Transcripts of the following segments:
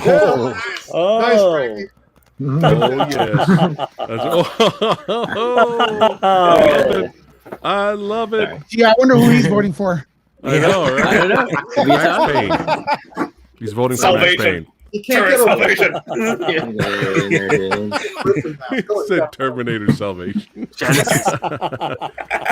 Oh, Nice, Frankie. Oh yes. I love it. Yeah, I wonder who he's voting for. I know, right? I don't know. Could be Max tough. Payne. He's voting for Max Salvation. Payne. You can't Turret get salvation. He said Terminator Salvation. Genesis.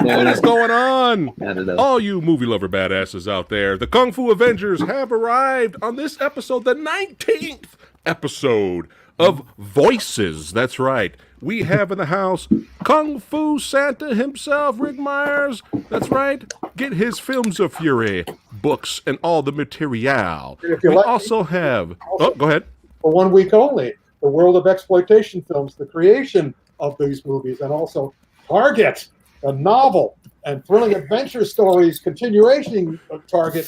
What is going on? I don't know. All you movie lover badasses out there, the Kung Fu Avengers have arrived on this episode, the 19th episode of Voices. That's right. We have in the house Kung Fu Santa himself, Rick Myers. That's right. Get his Films of Fury books and all the material. If you We let me- also have... Oh, go ahead. For 1 week only, the world of exploitation films, the creation of these movies, and also Target, a novel and thrilling adventure stories, continuation of Target,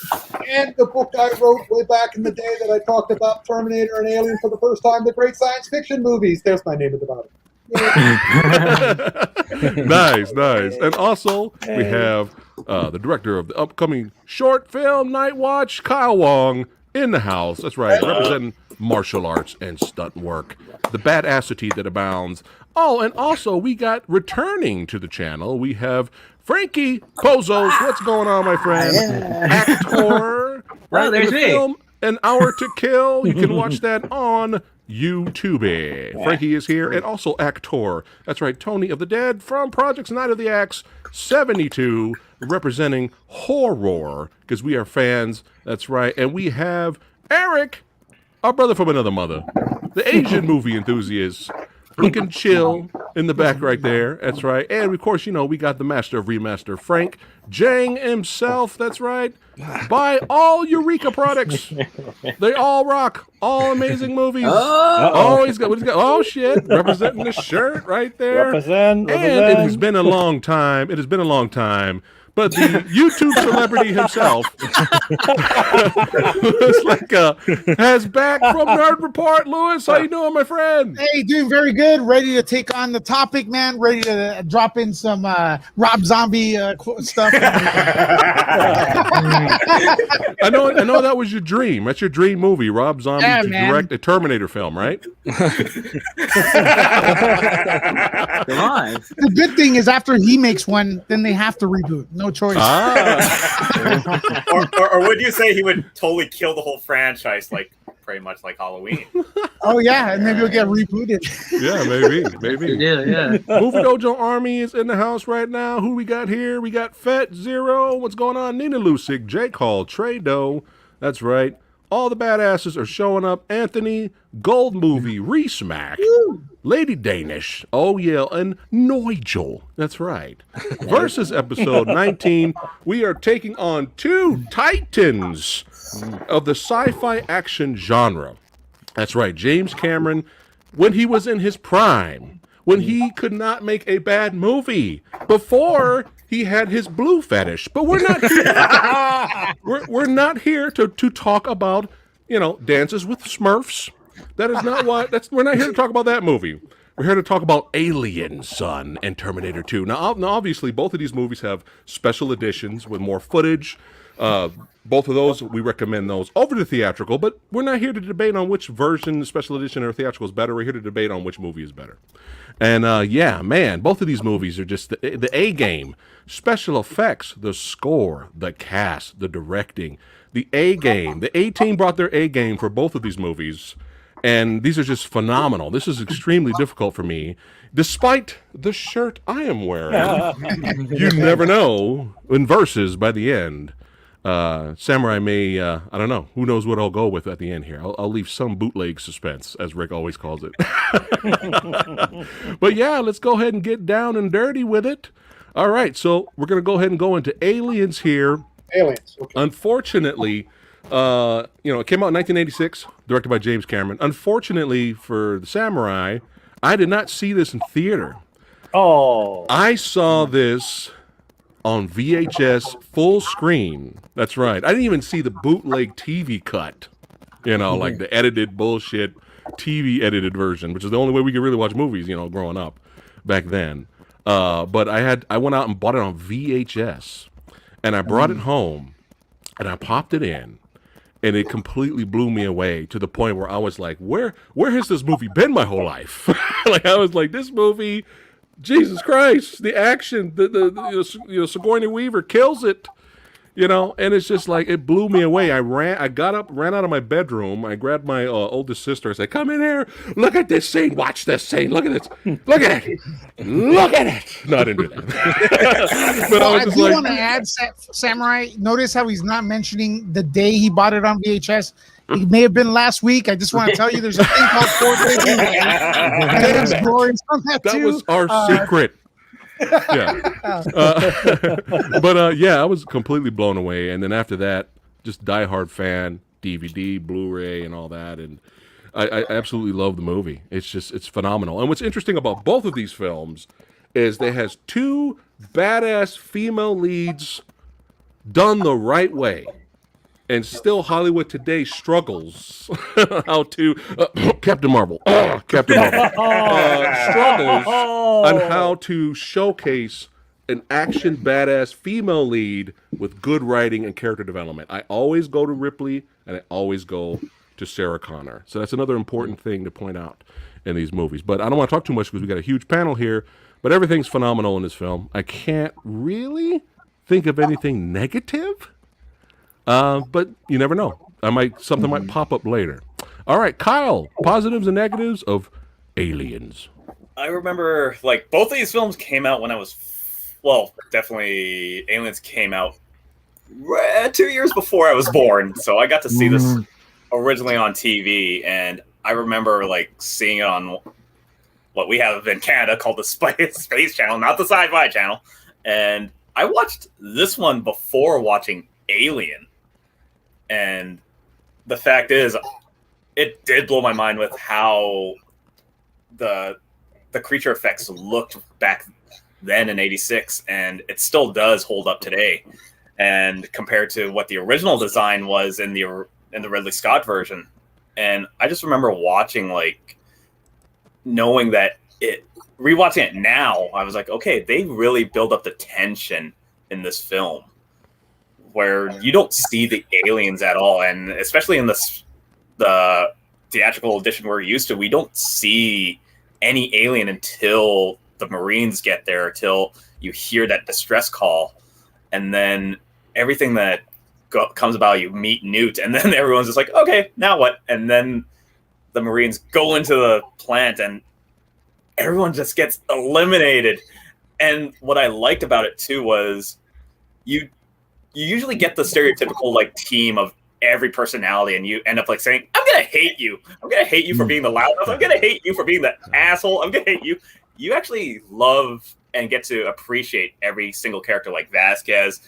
and the book I wrote way back in the day that I talked about Terminator and Alien for the first time, the great science fiction movies. There's my name at the bottom. Nice. And also, we have the director of the upcoming short film Night Watch, Kyle Wong, in the house. That's right, representing martial arts and stunt work. The badassity that abounds. Oh, and also, we got returning to the channel, we have Frankie Pozos. What's going on, my friend? Actor. Right, there's in the me. film An Hour to Kill. You can watch that on YouTube. Frankie is here, and also actor. That's right, Tony of the Dead from Projects Night of the Axe 72, representing horror, because we are fans. That's right, and we have Eric, our brother from another mother, the Asian movie enthusiast, looking chill in the back right there. That's right, and of course, we got the master of remaster, Frank Jang himself. That's right. Buy all Eureka products. They all rock. All amazing movies. Oh, he's got. Oh shit! Representing the shirt right there. Represent. And it has been a long time. But the YouTube celebrity himself, has back from Nerd Report. Lewis, how you doing, my friend? Hey, doing very good. Ready to take on the topic, man. Ready to drop in some Rob Zombie stuff. I know that was your dream. That's your dream movie, Rob Zombie, Yeah, to man. direct a Terminator film, right? Come on. The good thing is after he makes one, then they have to reboot. No choice. or would you say he would totally kill the whole franchise, like pretty much like Halloween? Oh, yeah. And maybe he'll get rebooted. Yeah, maybe. Yeah. Movie Dojo Army is in the house right now. Who we got here? We got Phat Zero. What's going on? Nina Lusick, Jake Hall, Trey Doe. That's right. All the badasses are showing up. Anthony, Gold Movie, Resmack, Lady Danish, oh yeah, and Nigel. That's right. Versus episode 19, we are taking on two titans of the sci-fi action genre. That's right, James Cameron, when he was in his prime, when he could not make a bad movie, before he had his blue fetish. But we're not here. we're not here to talk about, Dances with Smurfs. That is not what. We're not here to talk about that movie. We're here to talk about Alien, Son, and Terminator 2. Now, obviously, both of these movies have special editions with more footage. Both of those, we recommend those over the theatrical, but we're not here to debate on which version, the special edition or theatrical is better. We're here to debate on which movie is better. And both of these movies are just the A game. Special effects, the score, the cast, the directing, the A game. The A team brought their A game for both of these movies. And these are just phenomenal. This is extremely difficult for me, despite the shirt I am wearing. You never know in verses by the end. Samurai may, I don't know. Who knows what I'll go with at the end here. I'll leave some bootleg suspense, as Rick always calls it. But yeah, let's go ahead and get down and dirty with it. All right, so we're going to go ahead and go into Aliens here. Aliens. Okay. Unfortunately, it came out in 1986, directed by James Cameron. Unfortunately for the Samurai, I did not see this in theater. Oh. I saw this on VHS full screen. That's right. I didn't even see the bootleg TV cut, like the edited bullshit TV edited version, which is the only way we could really watch movies, growing up back then. But I went out and bought it on VHS, and I brought it home, and I popped it in, and it completely blew me away to the point where I was like, where has this movie been my whole life? Like, I was like, this movie, Jesus Christ, the action, Sigourney Weaver kills it. And it's just like, it blew me away. I got up, ran out of my bedroom. I grabbed my oldest sister. I said, come in here. Look at this scene. Watch this scene. Look at this. Look at it. Look at it. No, I didn't do that. But I do want to add, Samurai, notice how he's not mentioning the day he bought it on VHS. It may have been last week. I just want to tell you there's a thing called 4 days. That was our secret. Yeah. But yeah, I was completely blown away. And then after that, just diehard fan, DVD, Blu-ray, and all that. And I absolutely love the movie. It's phenomenal. And what's interesting about both of these films is they has 2 badass female leads done the right way. And still Hollywood today struggles how to Captain Marvel struggles on how to showcase an action badass female lead with good writing and character development. I always go to Ripley and I always go to Sarah Connor. So that's another important thing to point out in these movies. But I don't want to talk too much because we got a huge panel here. But everything's phenomenal in this film. I can't really think of anything negative. But you never know. Something might pop up later. All right, Kyle, positives and negatives of Aliens. I remember, both of these films came out when I was, definitely Aliens came out 2 years before I was born. So I got to see this originally on TV, and I remember, seeing it on what we have in Canada called the Space Channel, not the Sci-Fi Channel. And I watched this one before watching Alien. And the fact is, it did blow my mind with how the creature effects looked back then in '86, and it still does hold up today. And compared to what the original design was in the Ridley Scott version, and I just remember watching, knowing that rewatching it now, I was like, okay, they really build up the tension in this film, where you don't see the aliens at all. And especially in the theatrical edition we're used to, we don't see any alien until the Marines get there, till you hear that distress call. And then everything that comes about, you meet Newt, and then everyone's just like, okay, now what? And then the Marines go into the plant and everyone just gets eliminated. And what I liked about it too was you usually get the stereotypical team of every personality, and you end up saying, I'm gonna hate you. I'm gonna hate you for being the loudest. I'm gonna hate you for being the asshole. I'm gonna hate you. You actually love and get to appreciate every single character, like Vasquez,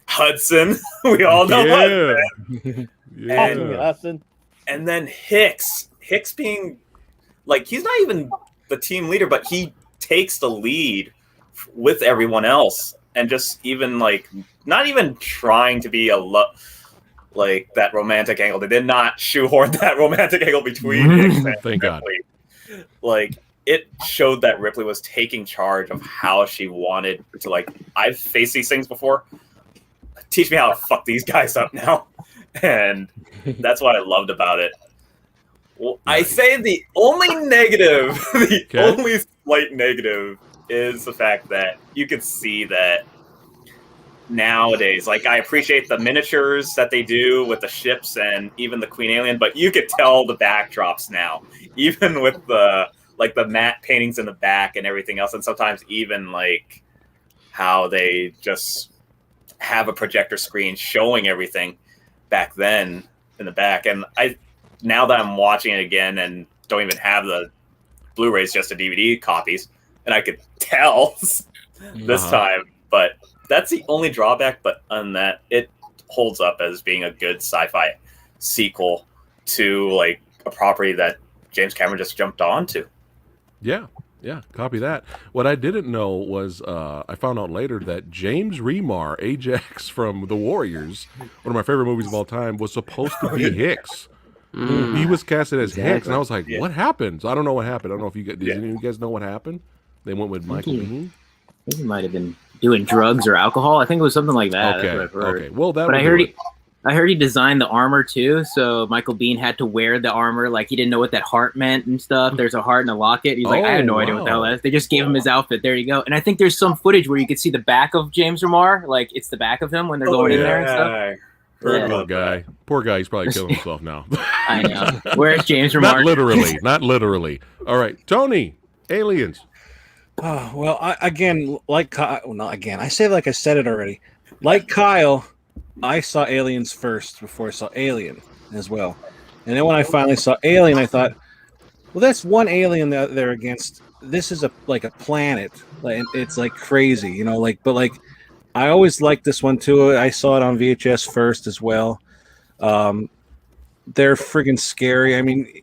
Hudson. We all know Hudson. Hudson. And then Hicks being he's not even the team leader, but he takes the lead with everyone else. And just even not even trying to be that romantic angle. They did not shoehorn that romantic angle between Hicks and Thank Ripley. God. It showed that Ripley was taking charge of how she wanted to I've faced these things before. Teach me how to fuck these guys up now. And that's what I loved about it. Well, I say the only negative, only slight negative is the fact that you could see that nowadays, I appreciate the miniatures that they do with the ships and even the Queen Alien, but you could tell the backdrops now, even with the matte paintings in the back and everything else. And sometimes even how they just have a projector screen showing everything back then in the back. And now that I'm watching it again and don't even have the Blu-rays, just the DVD copies, and I could tell this time, but that's the only drawback. But on that, it holds up as being a good sci-fi sequel to a property that James Cameron just jumped onto. Yeah, copy that. What I didn't know was I found out later that James Remar, Ajax from The Warriors, one of my favorite movies of all time, was supposed to be Hicks. He was casted as Hicks, and I was like, what happened? So I don't know what happened. I don't know if you guys, any of you guys know what happened? They went with Michael Biehn. I think he might have been doing drugs or alcohol. I think it was something like that. Okay. That's what I've heard. Okay. Well, but I heard I heard he designed the armor too, so Michael Biehn had to wear the armor like he didn't know what that heart meant and stuff. There's a heart and a locket. He's like, I had no idea what the hell that is. They just gave him his outfit. There you go. And I think there's some footage where you could see the back of James Remar, like it's the back of him when they're going in there and stuff. Poor guy. Poor guy. He's probably killing himself now. I know. Where's James Remar? Not literally. All right, Tony. Aliens. Oh, well, I say like I said it already. Like Kyle, I saw Aliens first before I saw Alien as well. And then when I finally saw Alien, I thought, well, that's one alien that they're against. This is like a planet. Like it's like crazy, you know, but I always liked this one too. I saw it on VHS first as well. They're friggin' scary. I mean,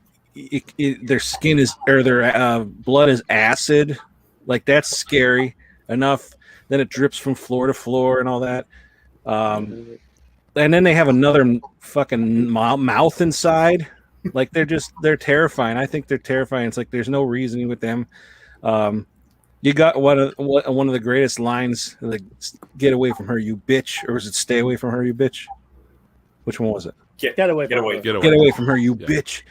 their skin is, or their blood is acid. Like that's scary enough. Then it drips from floor to floor and all that. And then they have another fucking mouth inside. Like they're terrifying. I think they're terrifying. It's like there's no reasoning with them. You got one of the greatest lines, like "Get away from her, you bitch," or was it "Stay away from her, you bitch"? Which one was it? Get away from her, you bitch.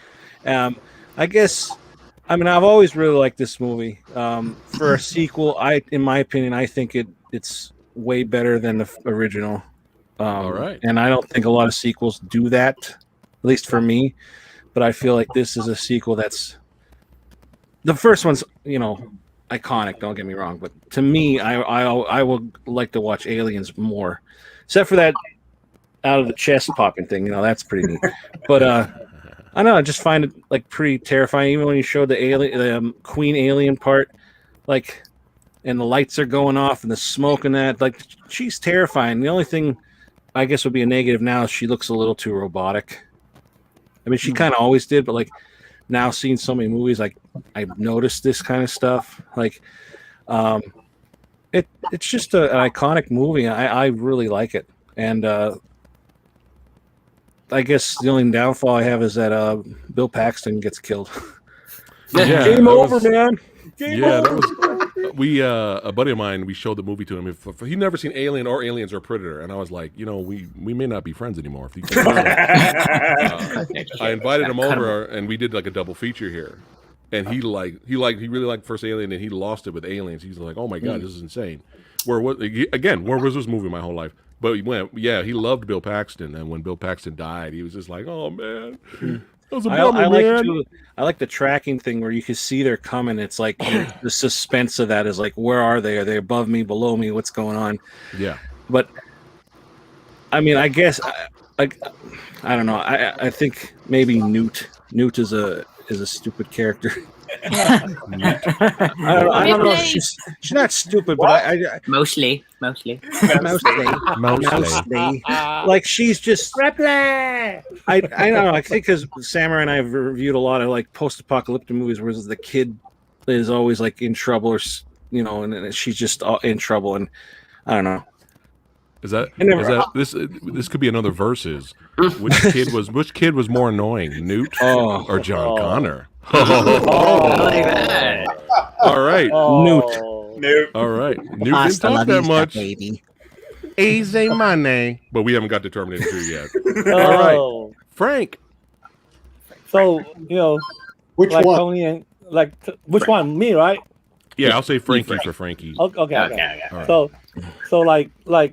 I guess. I mean, I've always really liked this movie. For a sequel, in my opinion, I think it's way better than the original. All right. And I don't think a lot of sequels do that, at least for me. But I feel like this is a sequel that's the first one's, you know, iconic. Don't get me wrong, but to me, I would like to watch Aliens more, except for that out of the chest popping thing. You know, that's pretty neat. But I don't know. I just find it like pretty terrifying. Even when you showed the Queen Alien part, like, and the lights are going off and the smoke and that, like, she's terrifying. The only thing I guess would be a negative now is she looks a little too robotic. I mean, she kind of always did, but like now seeing so many movies, like I've noticed this kind of stuff. Like, it's just an iconic movie. I really like it, and I guess the only downfall I have is that Bill Paxton gets killed. Yeah, Game over, man. Game over. That was a buddy of mine. We showed the movie to him. If he'd never seen Alien or Aliens or Predator, and I was like, you know, we may not be friends anymore. If you I invited him over, and we did like a double feature here. And he really liked first Alien, and he lost it with Aliens. He's like, oh my god, this is insane. Where was this movie my whole life? But he loved Bill Paxton, and when Bill Paxton died, he was just like, "Oh man, that was a bummer, man." I like the tracking thing where you can see they're coming. It's like the suspense of that is like, where are they? Are they above me, below me? What's going on? Yeah. But I mean, I guess I don't know. I think maybe Newt is a stupid character. I don't know. She's not stupid, but I mostly. Like she's just. I don't know. I think because Samurai and I have reviewed a lot of like post-apocalyptic movies where the kid is always like in trouble, or you know, and she's just in trouble, and I don't know. This could be another versus. Which kid was more annoying, Newt or John Connor? I like that. All right, Newt. All right, Newt didn't talk that much. Easy money, but we haven't got to Terminator 2 yet. All right, Frank. So you know, Which like one? Tony and which one? Me, right? Yeah, I'll say Frankie for Frankie. Okay. Right. So like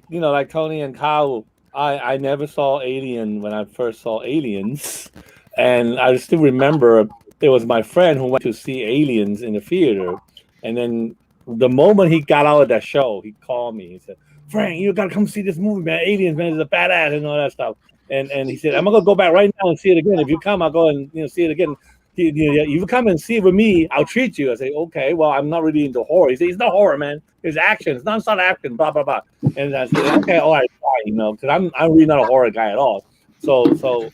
you know, like Tony and Kyle, I never saw Alien when I first saw Aliens, and I still remember it was my friend who went to see Aliens in the theater, and then the moment he got out of that show, he called me. He said, "Frank, you gotta come see this movie, man. Aliens, man, is a badass and all that stuff." And he said, "I'm gonna go back right now and see it again. If you come, I'll go and see it again. You come and see it with me, I'll treat you." I say, "Okay, well, I'm not really into horror." He said, "It's not horror, man. It's action. It's non-stop action, blah, blah, blah." And I said, "Okay, all right, fine, you know, because I'm really not a horror guy at all." So I went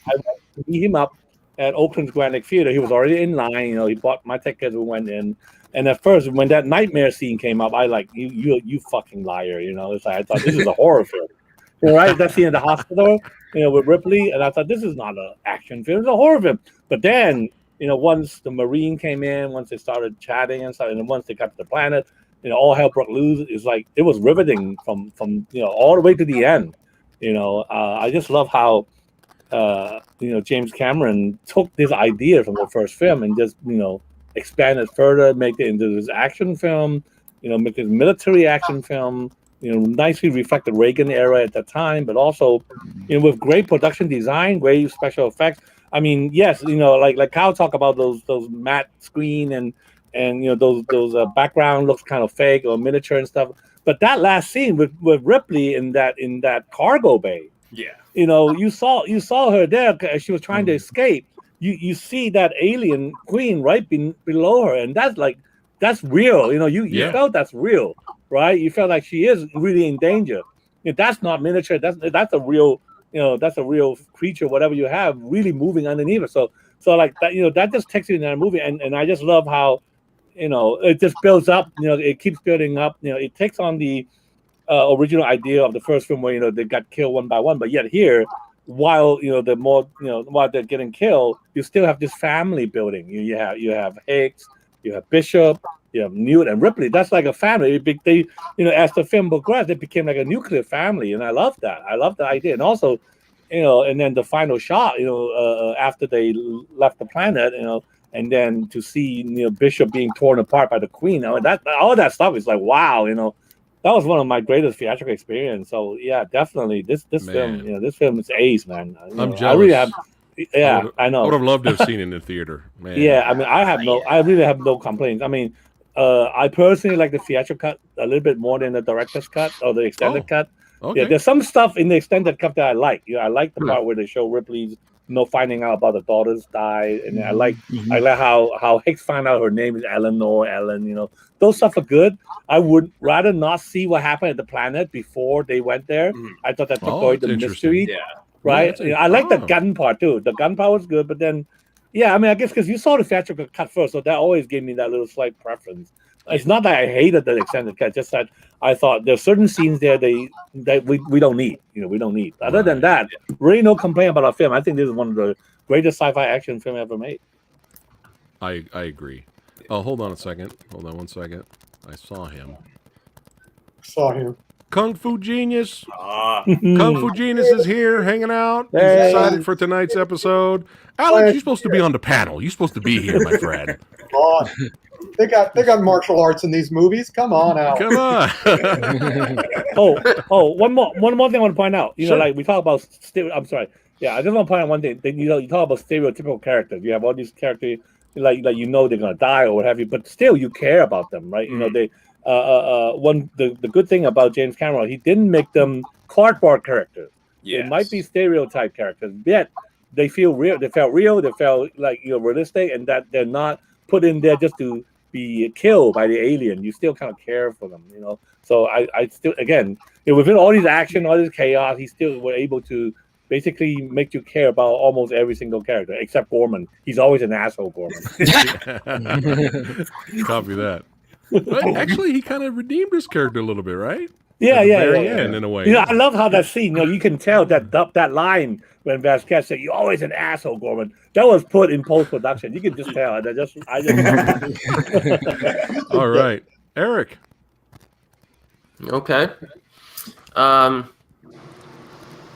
to meet him up at Oakland's Grand Theater. He was already in line. You know, he bought my tickets. We went in. And at first, when that nightmare scene came up, I like, you fucking liar, you know. It's like, I thought this is a horror film. All right, that scene in the hospital, you know, with Ripley. And I thought, this is not an action film. It's a horror film. But then, you know, once the Marine came in, once they started chatting and stuff, and then once they got to the planet, you know, all hell broke loose. It's like, it was riveting from you know, all the way to the end. You know, I just love how James Cameron took this idea from the first film and just expanded further, make it into this action film, make it military action film, nicely reflect the Reagan era at that time, but also, with great production design, great special effects. I mean, yes, like Kyle talked about those matte screen and those background looks kind of fake or miniature and stuff. But that last scene with Ripley in that cargo bay, you saw her there. She was trying to escape. You see that alien queen right below her, and that's real. You felt that's real, right? You felt like she is really in danger. That's not miniature. That's a real, that's a real creature, whatever you have, really moving underneath her. So like that, that just takes you in that movie, and I just love how, it just builds up. It keeps building up. It takes on the original idea of the first film where they got killed one by one, but yet here, while while they're getting killed, you still have this family building. You have Hicks, you have Bishop, you have Newt and Ripley. That's like a family. They as the film progressed, it became like a nuclear family, and I love that. I love the idea, and also, and then the final shot, after they left the planet, and then to see Bishop being torn apart by the Queen. That all that stuff is like wow. That was one of my greatest theatrical experience. So yeah, definitely this film, this film is ace, man. I'm jealous. I really have, I know. I would have loved to have seen it in the theater, man. Yeah, I mean, I really have no complaints. I mean, I personally like the theatrical cut a little bit more than the director's cut or the extended cut. Okay. Yeah, there's some stuff in the extended cut that I like. I like the part where they show Ripley's finding out about the daughter's died, and I like how Hicks found out her name is Ellen. Those stuff are good. I would rather not see what happened at the planet before they went there. I thought that took away the mystery. Yeah. Right? I like the gun part too. The gun part was good, but then I mean, I guess because you saw the theatrical cut first, so that always gave me that little slight preference. It's not that I hated the extended cut, just that I thought there's certain scenes there that we don't need. We don't need. Other than that, really no complaint about our film. I think this is one of the greatest sci-fi action film ever made. I agree. Oh, hold on a second. Hold on one second. I saw him. Kung Fu Genius. Kung Fu Genius is here, hanging out. He's excited for tonight's episode. Alex, you're supposed to be on the panel. You're supposed to be here, my friend. Come on. They got martial arts in these movies. Come on, Alex. Come on. One more thing I want to point out. Like we talk about. I'm sorry. Yeah, I just want to point out one thing. You talk about stereotypical characters. You have all these characters like they're gonna die or what have you, but still you care about them, right? They. The good thing about James Cameron, he didn't make them cardboard characters. It might be stereotype characters, yet they feel real. They felt real. They felt like realistic, and that they're not put in there just to be killed by the alien. You still kind of care for them, So I still, again, within all these action, all this chaos, he still were able to basically make you care about almost every single character except Gorman. He's always an asshole, Gorman. Copy that. But actually, he kind of redeemed his character a little bit, right? Yeah. In a way. I love how that scene. You can tell that line when Vasquez said, "You're always an asshole, Gorman." That was put in post production. You can just tell. I just. All right, Eric. Okay.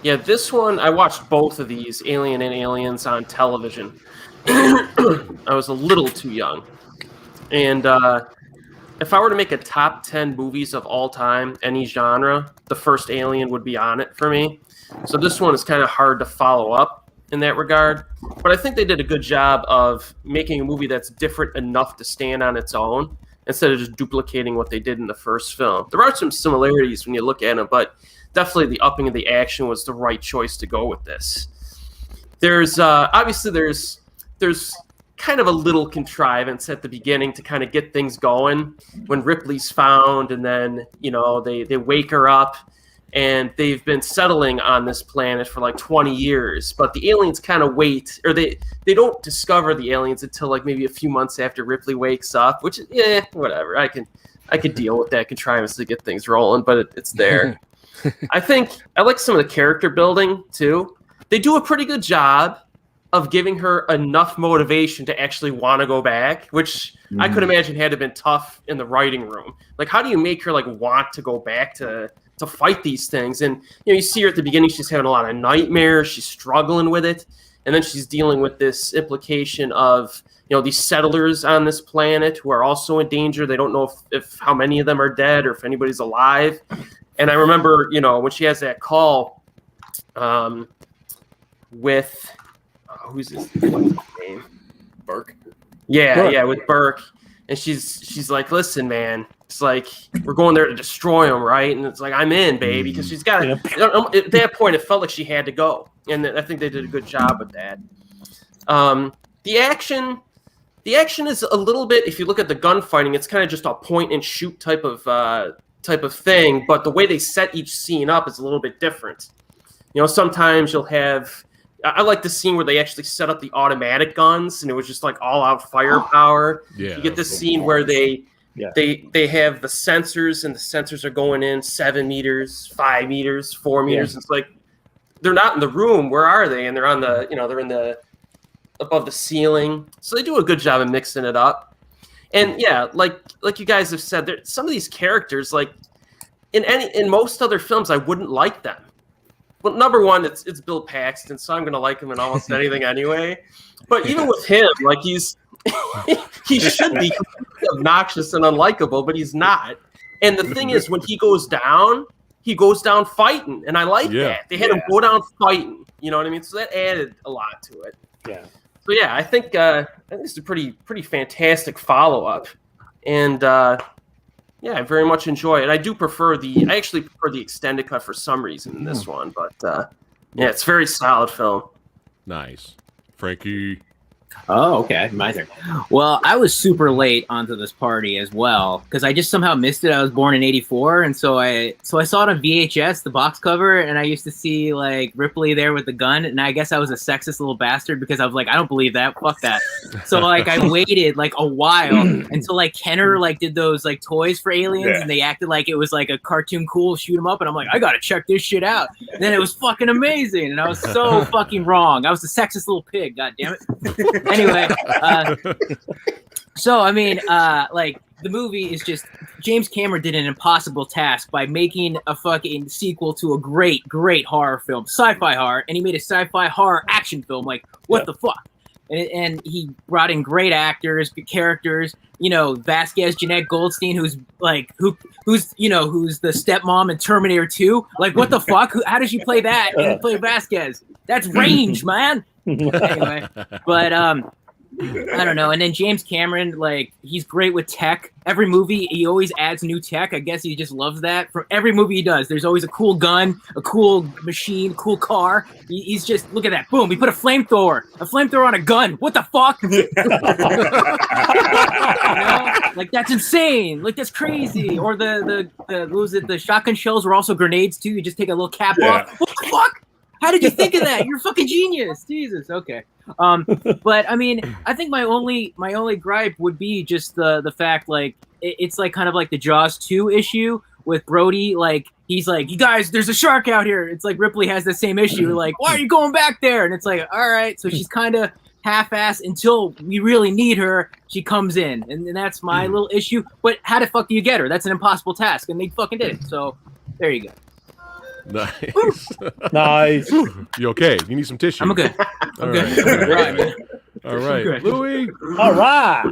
This one I watched both of these, Alien and Aliens, on television. I was a little too young, and. If I were to make a top 10 movies of all time, any genre, the first Alien would be on it for me. So this one is kind of hard to follow up in that regard. But I think they did a good job of making a movie that's different enough to stand on its own instead of just duplicating what they did in the first film. There are some similarities when you look at them, but definitely the upping of the action was the right choice to go with this. There's obviously there's kind of a little contrivance at the beginning to kind of get things going when Ripley's found, and then they wake her up, and they've been settling on this planet for like 20 years, but the aliens kind of wait, or they don't discover the aliens until like maybe a few months after Ripley wakes up, which is whatever. I could deal with that contrivance to get things rolling, but it's there. I like some of the character building too. They do a pretty good job of giving her enough motivation to actually want to go back, which I could imagine had to been tough in the writing room. Like, how do you make her like want to go back to fight these things. And you see her at the beginning, she's having a lot of nightmares, she's struggling with it, and then she's dealing with this implication of these settlers on this planet who are also in danger. They don't know if how many of them are dead or if anybody's alive. And I remember when she has that call with who's his name? Burke. Yeah, with Burke. And she's like, listen, man, it's like we're going there to destroy him, right? And it's like, I'm in, baby, because she's got at that point it felt like she had to go, and I think they did a good job with that. The action is a little bit, if you look at the gunfighting, it's kind of just a point and shoot type of thing, but the way they set each scene up is a little bit different. Sometimes you'll have, I like the scene where they actually set up the automatic guns, and it was just like all out firepower. Yeah, you get this scene where they have the sensors, and the sensors are going in 7 meters, 5 meters, 4 meters. It's like they're not in the room. Where are they? And they're on the, they're in the above the ceiling. So they do a good job of mixing it up. And like you guys have said, some of these characters, like in most other films, I wouldn't like them. Well, number one, it's Bill Paxton, so I'm going to like him in almost anything anyway. But even with him, like he should be obnoxious and unlikable, but he's not. And the thing is, when he goes down fighting, and I like that. They had him go down fighting. You know what I mean? So that added a lot to it. Yeah. So I think it's a pretty fantastic follow up, and I very much enjoy it. I actually prefer the extended cut for some reason in this one, but it's a very solid film. Nice, Frankie. Oh, okay. My turn. Well, I was super late onto this party as well because I just somehow missed it. I was born in '84, and so I saw it on VHS, the box cover, and I used to see like Ripley there with the gun, and I guess I was a sexist little bastard because I was like, I don't believe that. Fuck that. So like I waited like a while until like Kenner like did those like toys for aliens, and they acted like it was like a cartoon cool shoot 'em up, and I'm like, I gotta check this shit out. And then it was fucking amazing, and I was so fucking wrong. I was a sexist little pig. God damn it. Anyway, so I mean, like the movie is just James Cameron did an impossible task by making a fucking sequel to a great horror film, sci-fi horror, and he made a sci-fi horror action film. Like, what the fuck? And he brought in great actors, good characters. Vasquez, Jeanette Goldstein, who's the stepmom in Terminator 2. Like, what the fuck? How does she play that and play Vasquez? That's range, man. Anyway, but I don't know. And then James Cameron, like, he's great with tech. Every movie, he always adds new tech. I guess he just loves that. For every movie he does, there's always a cool gun, a cool machine, cool car. He's just, look at that. Boom, he put a flamethrower on a gun. What the fuck? Like, that's insane. Like, that's crazy. Or the shotgun shells were also grenades, too. You just take a little cap off. What the fuck? How did you think of that? You're a fucking genius. Jesus. Okay. But I mean, I think my only gripe would be just the fact, like, it's like kind of like the Jaws 2 issue with Brody. Like, he's like, you guys, there's a shark out here. It's like Ripley has the same issue. Like, why are you going back there? And it's like, all right. So she's kind of half-assed until we really need her. She comes in, and that's my little issue. But how the fuck do you get her? That's an impossible task, and they fucking did it. So there you go. Nice. Nice. You okay? You need some tissue. I'm good. All right. All right. Louis. All right.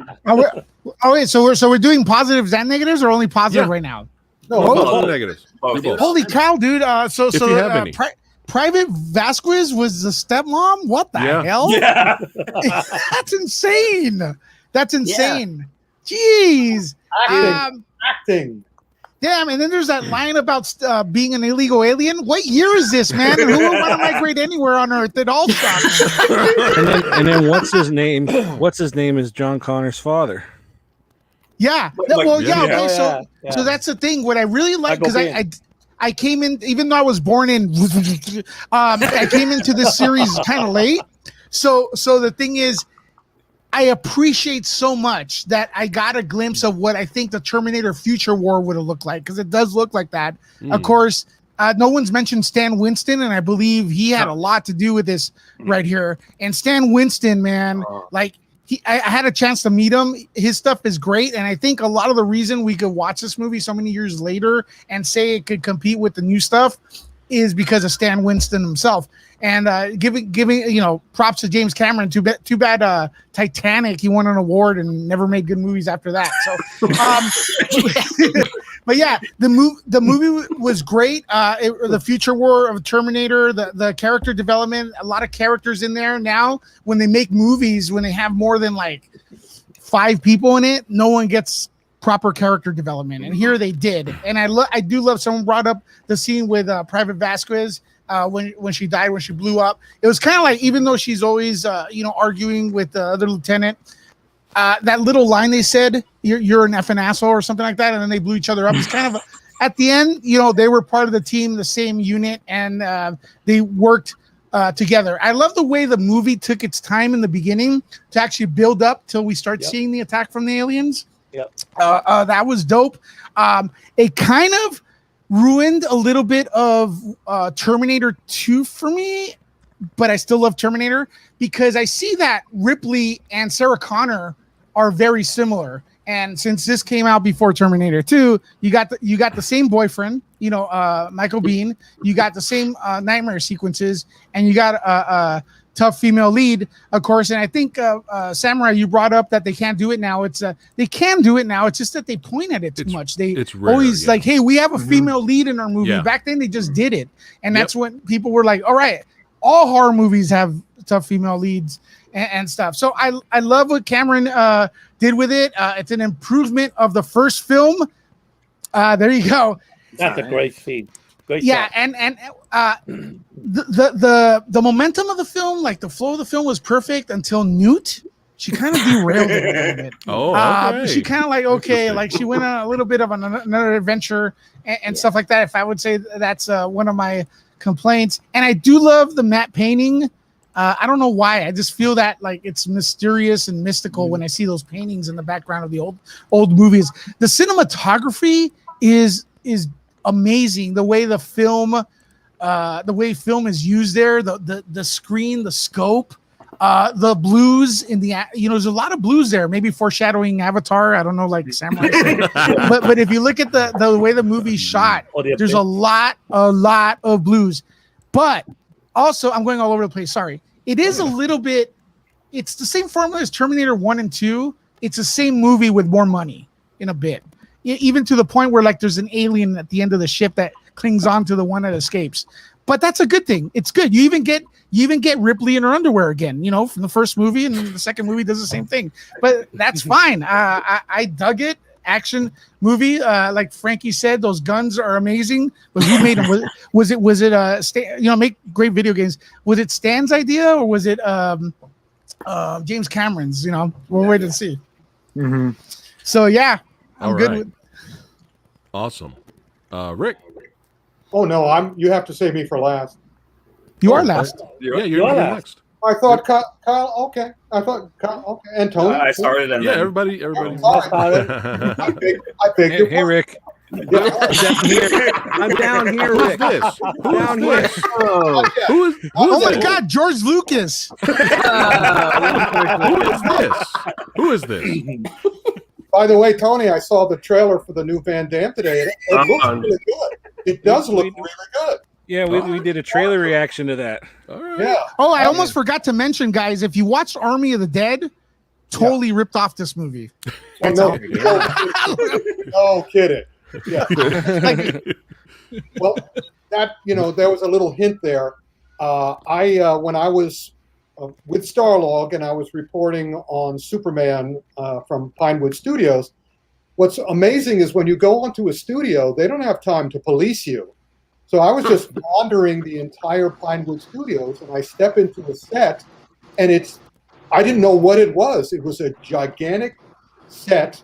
Wait, so we're doing positives and negatives, or only positive right now? No, All negatives. Holy cow, dude! So you have any. Private Vasquez was the stepmom. What the hell? Yeah. That's insane. That's insane. Jeez. Acting. Damn, and then there's that line about being an illegal alien. What year is this, man? Who would want to migrate anywhere on Earth? It all stops. and then what's his name? What's his name is John Connor's father. Yeah. Okay. So that's the thing. What I really like, because I came in, even though I was born in, I came into this series kind of late. So the thing is, I appreciate so much that I got a glimpse of what I think the Terminator Future War would have looked like, because it does look like that. Of course, no one's mentioned Stan Winston, and I believe he had a lot to do with this right here. And Stan Winston, man, like, I had a chance to meet him. His stuff is great, and I think a lot of the reason we could watch this movie so many years later and say it could compete with the new stuff is because of Stan Winston himself. And giving props to James Cameron. Too bad Titanic, he won an award and never made good movies after that. So, but yeah, the movie was great. The future war of Terminator, the character development, a lot of characters in there. Now, when they make movies, when they have more than like 5 people in it, no one gets proper character development, and here they did. And I do love. Someone brought up the scene with Private Vasquez. When she died, when she blew up, it was kind of like, even though she's always arguing with the other lieutenant, that little line they said, you're an effing asshole or something like that, and then they blew each other up. It's kind of at the end, they were part of the team, the same unit, and they worked together. I love the way the movie took its time in the beginning to actually build up till we start seeing the attack from the aliens. That was dope. It kind of ruined a little bit of Terminator 2 for me, but I still love Terminator because I see that Ripley and Sarah Connor are very similar. And since this came out before Terminator 2, you got the same boyfriend, Michael Biehn. You got the same nightmare sequences, and you got a tough female lead, of course. And I think Samurai, you brought up that they can't do it now. They can do it now. It's just that they point at it too much. It's rare, always like, hey, we have a female lead in our movie. Yeah. Back then they just did it, and that's when people were like, all right, all horror movies have tough female leads and stuff. So I love what Cameron did with it. It's an improvement of the first film. There you go. That's a great scene. Great shot. And the momentum of the film, like the flow of the film, was perfect until Newt. She kind of derailed it a little bit. Okay. She kind of like she went on a little bit of another adventure and stuff like that. If I would say that's one of my complaints. And I do love the matte painting. I don't know why. I just feel that like it's mysterious and mystical when I see those paintings in the background of the old movies. The cinematography is amazing. The way film is used there, the screen, the scope, the blues in the there's a lot of blues there, maybe foreshadowing Avatar. I don't know, like Samurai said. but if you look at the way the movie's shot, there's a lot of blues. But also, I'm going all over the place. Sorry. It is a little bit. It's the same formula as Terminator 1 and 2. It's the same movie with more money in a bit. Even to the point where like there's an alien at the end of the ship that clings on to the one that escapes. But that's a good thing. It's good. You even get Ripley in her underwear again, from the first movie, and the second movie does the same thing. But that's fine. I dug it. Action movie. Like Frankie said, those guns are amazing. But who made them? Was it make great video games. Was it Stan's idea or was it James Cameron's? We'll wait and see. Mm-hmm. So yeah. I'm good with. Awesome. Rick. Oh no, you have to save me for last. You are last. You're next. I thought Kyle. Okay. I thought Kyle. Okay. And Tony. I started. And then... everybody. I beg your Hey, Rick. I'm down here, Rick. Down here. Who is oh my God, George Lucas. Who is this? By the way, Tony, I saw the trailer for the new Van Damme today. It looks really good. It does look really good. Yeah, we did a trailer reaction to that. All right. Yeah. Oh, I almost forgot to mention, guys, if you watched Army of the Dead, totally ripped off this movie. No kidding. Yeah. Well, that there was a little hint there. When I was with Starlog and I was reporting on Superman from Pinewood Studios, what's amazing is when you go onto a studio, they don't have time to police you. So I was just wandering the entire Pinewood Studios, and I step into a set, and I didn't know what it was. It was a gigantic set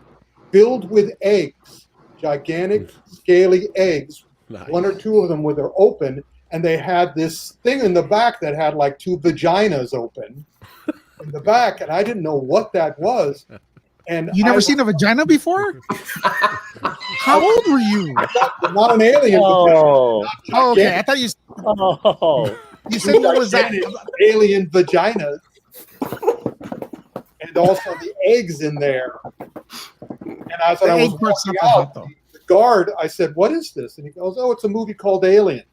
filled with eggs, gigantic, scaly eggs. Nice. One or two of them were open, and they had this thing in the back that had like 2 vaginas open in the back, and I didn't know what that was. And you never seen a vagina before? How old were you? Not an alien. Oh, okay. I thought you. Oh, you said what was that? Alien vaginas. And and also the eggs in there. And as I was walking out, the guard, I said, "What is this?" And he goes, "Oh, it's a movie called Alien."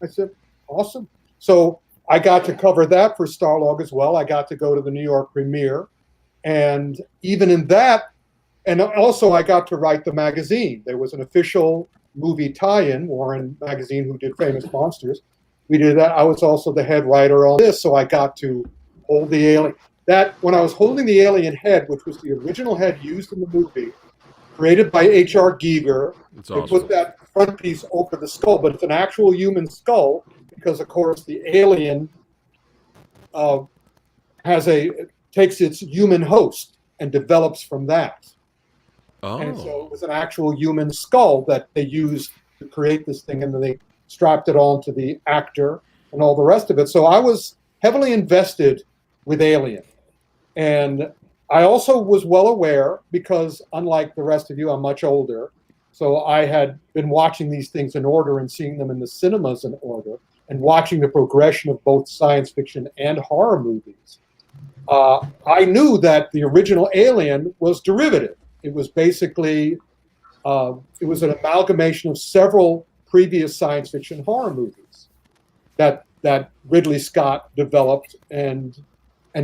I said, "Awesome." So I got to cover that for Starlog as well. I got to go to the New York premiere. And even in that, and also I got to write the magazine. There was an official movie tie-in, Warren Magazine, who did Famous Monsters. We did that. I was also the head writer on this, so I got to hold the alien. That, when I was holding the alien head, which was the original head used in the movie, created by H.R. Giger, they put that front piece over the skull, but it's an actual human skull because, of course, the alien takes its human host and develops from that. Oh. And so it was an actual human skull that they used to create this thing, and then they strapped it onto the actor and all the rest of it. So I was heavily invested with Alien. And I also was well aware, because unlike the rest of you, I'm much older. So I had been watching these things in order and seeing them in the cinemas in order and watching the progression of both science fiction and horror movies. I knew that the original Alien was derivative. It was basically, it was an amalgamation of several previous science fiction horror movies that Ridley Scott developed and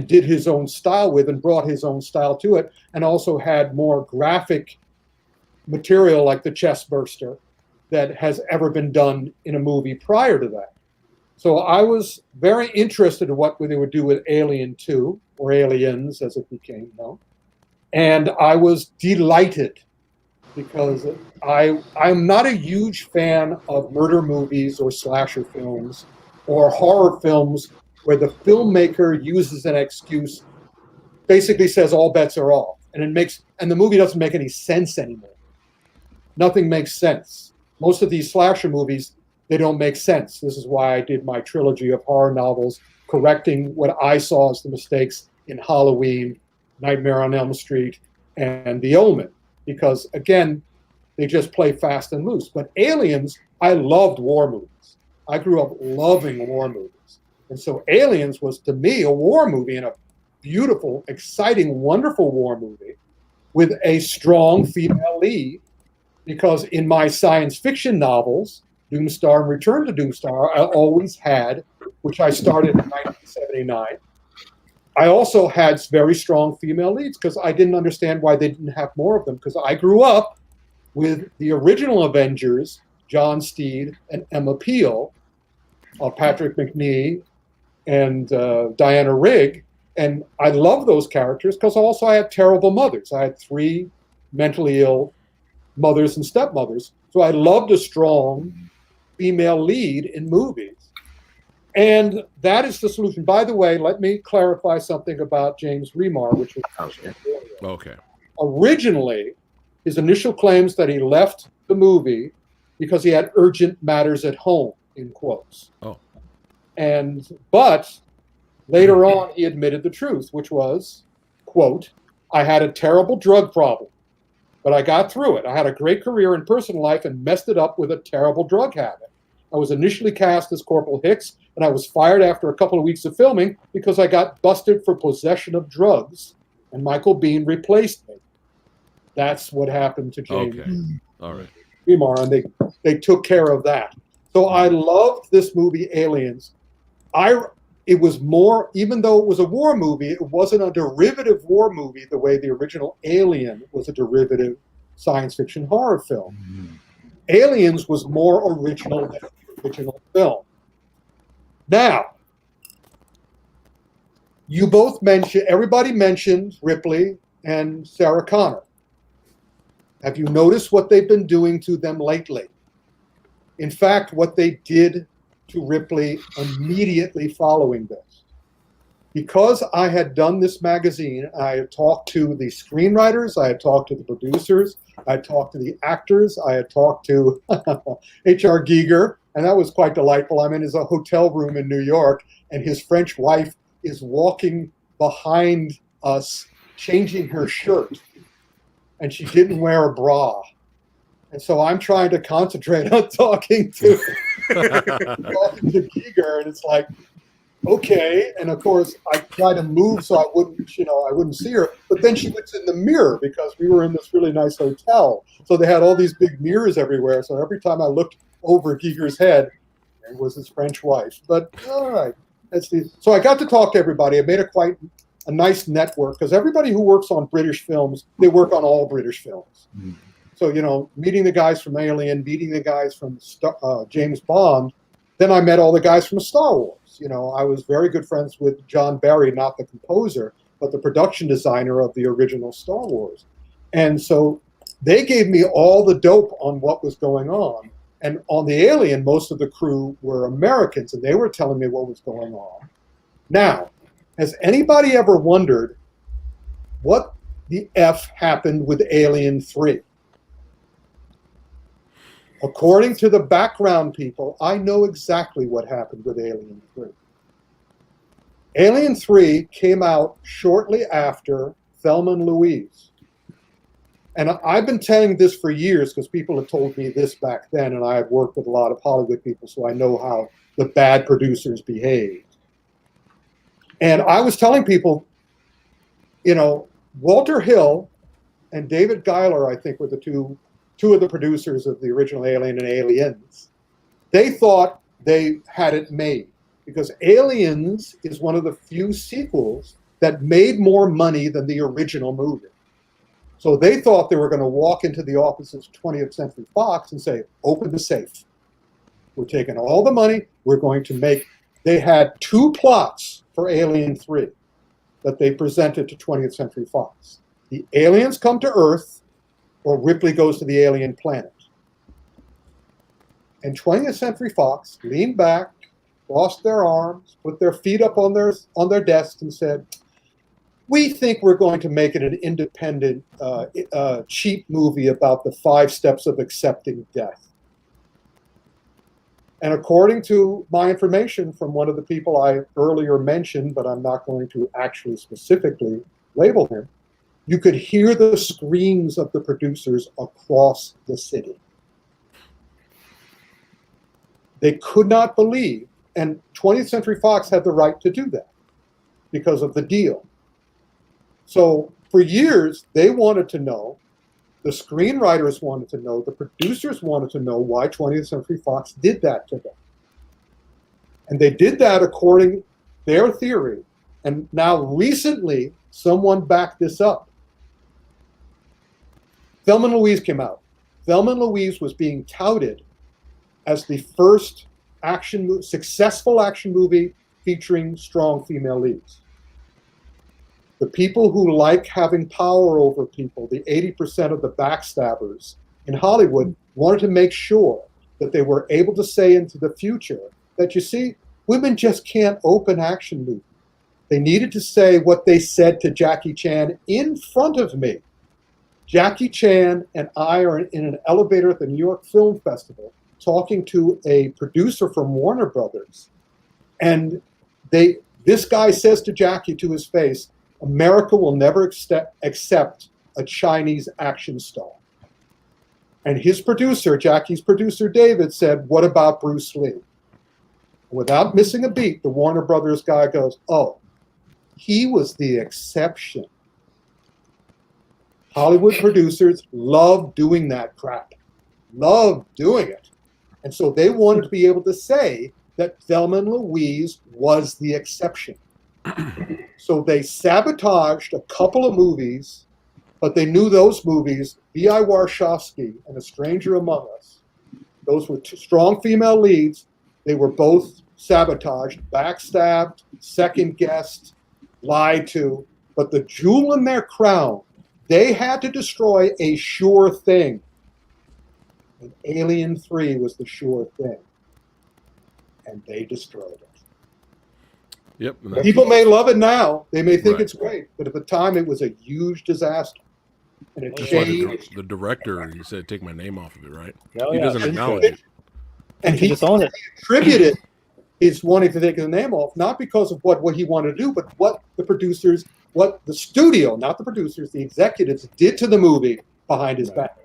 did his own style with and brought his own style to it, and also had more graphic material like the chest burster that has ever been done in a movie prior to that. So I was very interested in what they would do with Alien 2, or Aliens as it became known. And I was delighted, because I'm not a huge fan of murder movies or slasher films or horror films where the filmmaker uses an excuse, basically says all bets are off, and the movie doesn't make any sense anymore. Nothing makes sense. Most of these slasher movies, they don't make sense. This is why I did my trilogy of horror novels, correcting what I saw as the mistakes in Halloween, Nightmare on Elm Street, and The Omen. Because, again, they just play fast and loose. But Aliens, I loved war movies. I grew up loving war movies. And so Aliens was, to me, a war movie, and a beautiful, exciting, wonderful war movie with a strong female lead. Because in my science fiction novels, Doomstar and Return to Doomstar, I always had, which I started in 1979, I also had very strong female leads, because I didn't understand why they didn't have more of them, because I grew up with the original Avengers, John Steed and Emma Peel, Patrick McNee, and Diana Rigg, and I love those characters because also I had terrible mothers. I had 3 mentally ill mothers and stepmothers, so I loved a strong female lead in movies. And that is the solution. By the way, let me clarify something about James Remar, which was okay. Originally, his initial claims that he left the movie because he had urgent matters at home, in quotes. Oh. But later on, he admitted the truth, which was, quote, "I had a terrible drug problem, but I got through it. I had a great career in personal life and messed it up with a terrible drug habit. I was initially cast as Corporal Hicks, and I was fired after a couple of weeks of filming because I got busted for possession of drugs, and Michael Biehn replaced me." That's what happened to James. Okay. All right. Remar, and they took care of that. So I loved this movie, Aliens. It was more, even though it was a war movie, it wasn't a derivative war movie the way the original Alien was a derivative science fiction horror film. Mm-hmm. Aliens was more original than the original film. Now, everybody mentioned Ripley and Sarah Connor. Have you noticed what they've been doing to them lately? In fact, what they did to Ripley immediately following this. Because I had done this magazine, I had talked to the screenwriters, I had talked to the producers, I had talked to the actors, I had talked to H.R. Giger, and that was quite delightful. I'm in his hotel room in New York, and his French wife is walking behind us, changing her shirt, and she didn't wear a bra. And so I'm trying to concentrate on talking to Giger, and it's like, okay. And of course, try to move so I wouldn't see her. But then she was in the mirror because we were in this really nice hotel. So they had all these big mirrors everywhere. So every time I looked over Giger's head, there was his French wife. But all right. So I got to talk to everybody. I made quite a nice network because everybody who works on British films, they work on all British films. Mm-hmm. So, meeting the guys from Alien, meeting the guys from James Bond, then I met all the guys from Star Wars. I was very good friends with John Barry, not the composer, but the production designer of the original Star Wars. And so they gave me all the dope on what was going on. And on the Alien, most of the crew were Americans, and they were telling me what was going on. Now, has anybody ever wondered what the F happened with Alien 3? According to the background people, I know exactly what happened with Alien 3. Alien 3 came out shortly after Thelma and Louise. And I've been telling this for years because people have told me this back then, and I have worked with a lot of Hollywood people, so I know how the bad producers behaved. And I was telling people, Walter Hill and David Giler, I think, were the two of the producers of the original Alien and Aliens. They thought they had it made because Aliens is one of the few sequels that made more money than the original movie. So they thought they were going to walk into the offices of 20th Century Fox and say, open the safe. We're taking all the money. We're going to make... They had 2 plots for Alien 3 that they presented to 20th Century Fox. The aliens come to Earth, or Ripley goes to the alien planet. And 20th Century Fox leaned back, crossed their arms, put their feet up on their desk and said, we think we're going to make it an independent, cheap movie about the 5 steps of accepting death. And according to my information from one of the people I earlier mentioned, but I'm not going to actually specifically label him, you could hear the screams of the producers across the city. They could not believe, and 20th Century Fox had the right to do that because of the deal. So for years, they wanted to know, the screenwriters wanted to know, the producers wanted to know why 20th Century Fox did that to them. And they did that according to their theory. And now recently, someone backed this up. Thelma and Louise came out. Thelma and Louise was being touted as the first successful action movie featuring strong female leads. The people who like having power over people, the 80% of the backstabbers in Hollywood, wanted to make sure that they were able to say into the future that, you see, women just can't open action movies. They needed to say what they said to Jackie Chan in front of me. Jackie Chan and I are in an elevator at the New York Film Festival talking to a producer from Warner Brothers. And this guy says to Jackie to his face, America will never accept a Chinese action star. And his producer, Jackie's producer, David, said, what about Bruce Lee? Without missing a beat, the Warner Brothers guy goes, oh, he was the exception. Hollywood producers love doing that crap. Love doing it. And so they wanted to be able to say that Thelma and Louise was the exception. So they sabotaged a couple of movies, but they knew those movies, B.I. Warshawski and A Stranger Among Us, those were 2 strong female leads. They were both sabotaged, backstabbed, second-guessed, lied to. But the jewel in their crown, they had to destroy a sure thing. And Alien 3 was the sure thing. And they destroyed it. Yep. People may love it now. They may think it's great. But at the time, it was a huge disaster. And it changed. The director, he said, take my name off of it, right? Oh, he doesn't acknowledge it. And he attributed his wanting to take his name off, not because of what he wanted to do, but what the producers, what the studio, not the producers, the executives did to the movie behind his back.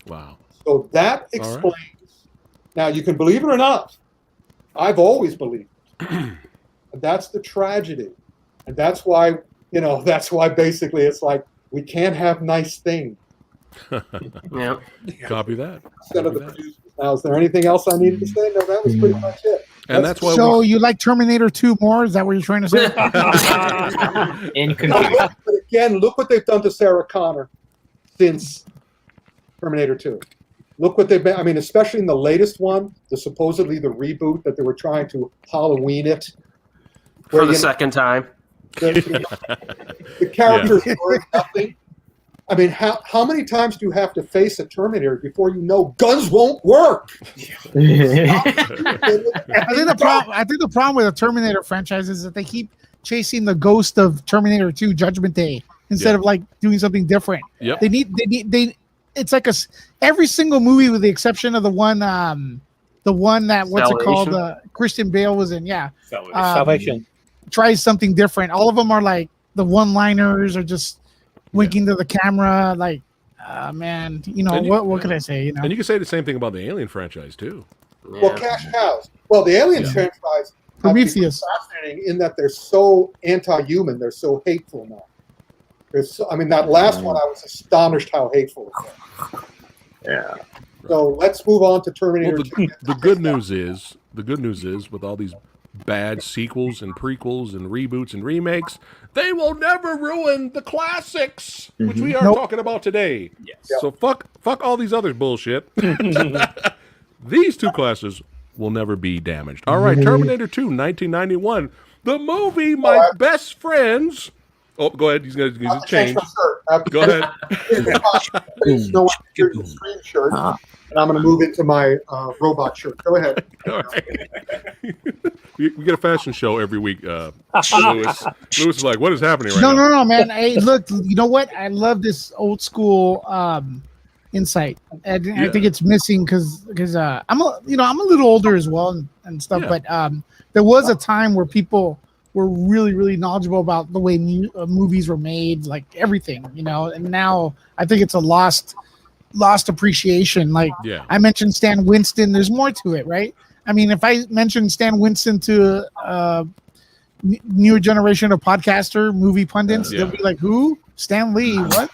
Wow. So that explains. Now, you can believe it or not. I've always believed it. that's the tragedy. And that's why, basically it's like, we can't have nice things. Yeah. Copy that. Instead of the producers. Now, is there anything else I needed to say? No, that was pretty much it. And that's why So you like Terminator 2 more? Is that what you're trying to say? But again, look what they've done to Sarah Connor since Terminator 2. Look what they've been. I mean, especially in the latest one, supposedly the reboot that they were trying to Halloween it. For the second time. The characters were nothing. I mean, how many times do you have to face a Terminator before you know guns won't work? I think the problem with the Terminator franchise is that they keep chasing the ghost of Terminator 2 Judgment Day instead of like doing something different. Yep. They it's like every single movie with the exception of the one that what's it called? Christian Bale was in. Yeah. Salvation. Tries something different. All of them are like the one-liners or just winking to the camera, like, man, what can I say? And you can say the same thing about the Alien franchise too. Yeah. Well, cash cows. Well, the Alien franchise Prometheus fascinating in that they're so anti-human, they're so hateful now. That last one, I was astonished how hateful it was. Yeah. So let's move on to Terminator. Well, the good news is with all these bad sequels and prequels and reboots and remakes, they will never ruin the classics, which we are talking about today. Yes. So fuck all these other bullshit. These two classes will never be damaged. All right, Terminator 2, 1991. The movie my best friends. Oh, go ahead. He's gonna change. Go ahead. Screen shirt, and I'm going to move into my robot shirt. Go ahead. All right. We get a fashion show every week. Lewis is like, what is happening right now? No, man. Hey, look, you know what? I love this old school insight. I think it's missing because I'm a little older as well and stuff. Yeah. But there was a time where people were really, really knowledgeable about the way movies were made, like everything, and now I think it's a lost appreciation. Like I mentioned Stan Winston, there's more to it, right? I mean, if I mention Stan Winston to newer generation of podcaster, movie pundits, they'll be like, who? Stan Lee, what?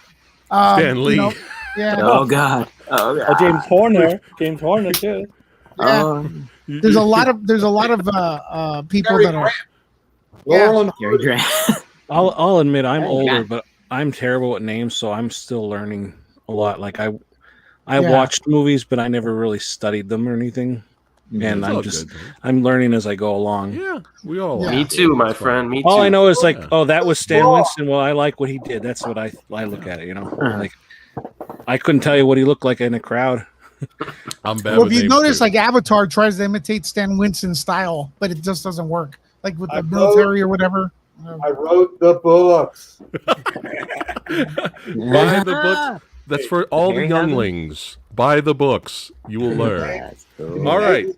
Stan Lee. Yeah. Oh God. James Horner too. Yeah. There's a lot of people Gary that are Laurel Grant. I'll admit I'm older, but I'm terrible at names, so I'm still learning a lot. Like I watched movies, but I never really studied them or anything. And I'm learning as I go along. Yeah, we all are. Me too, my friend. Me too. All I know is like, oh, that was Stan Winston. Well, I like what he did. That's what I look at it, Like I couldn't tell you what he looked like in a crowd. I'm bad. Well, if you notice, like Avatar tries to imitate Stan Winston's style, but it just doesn't work. Like with the military or whatever. I wrote the books. Buy the books. That's for all the younglings. Buy the books. You will learn. All right.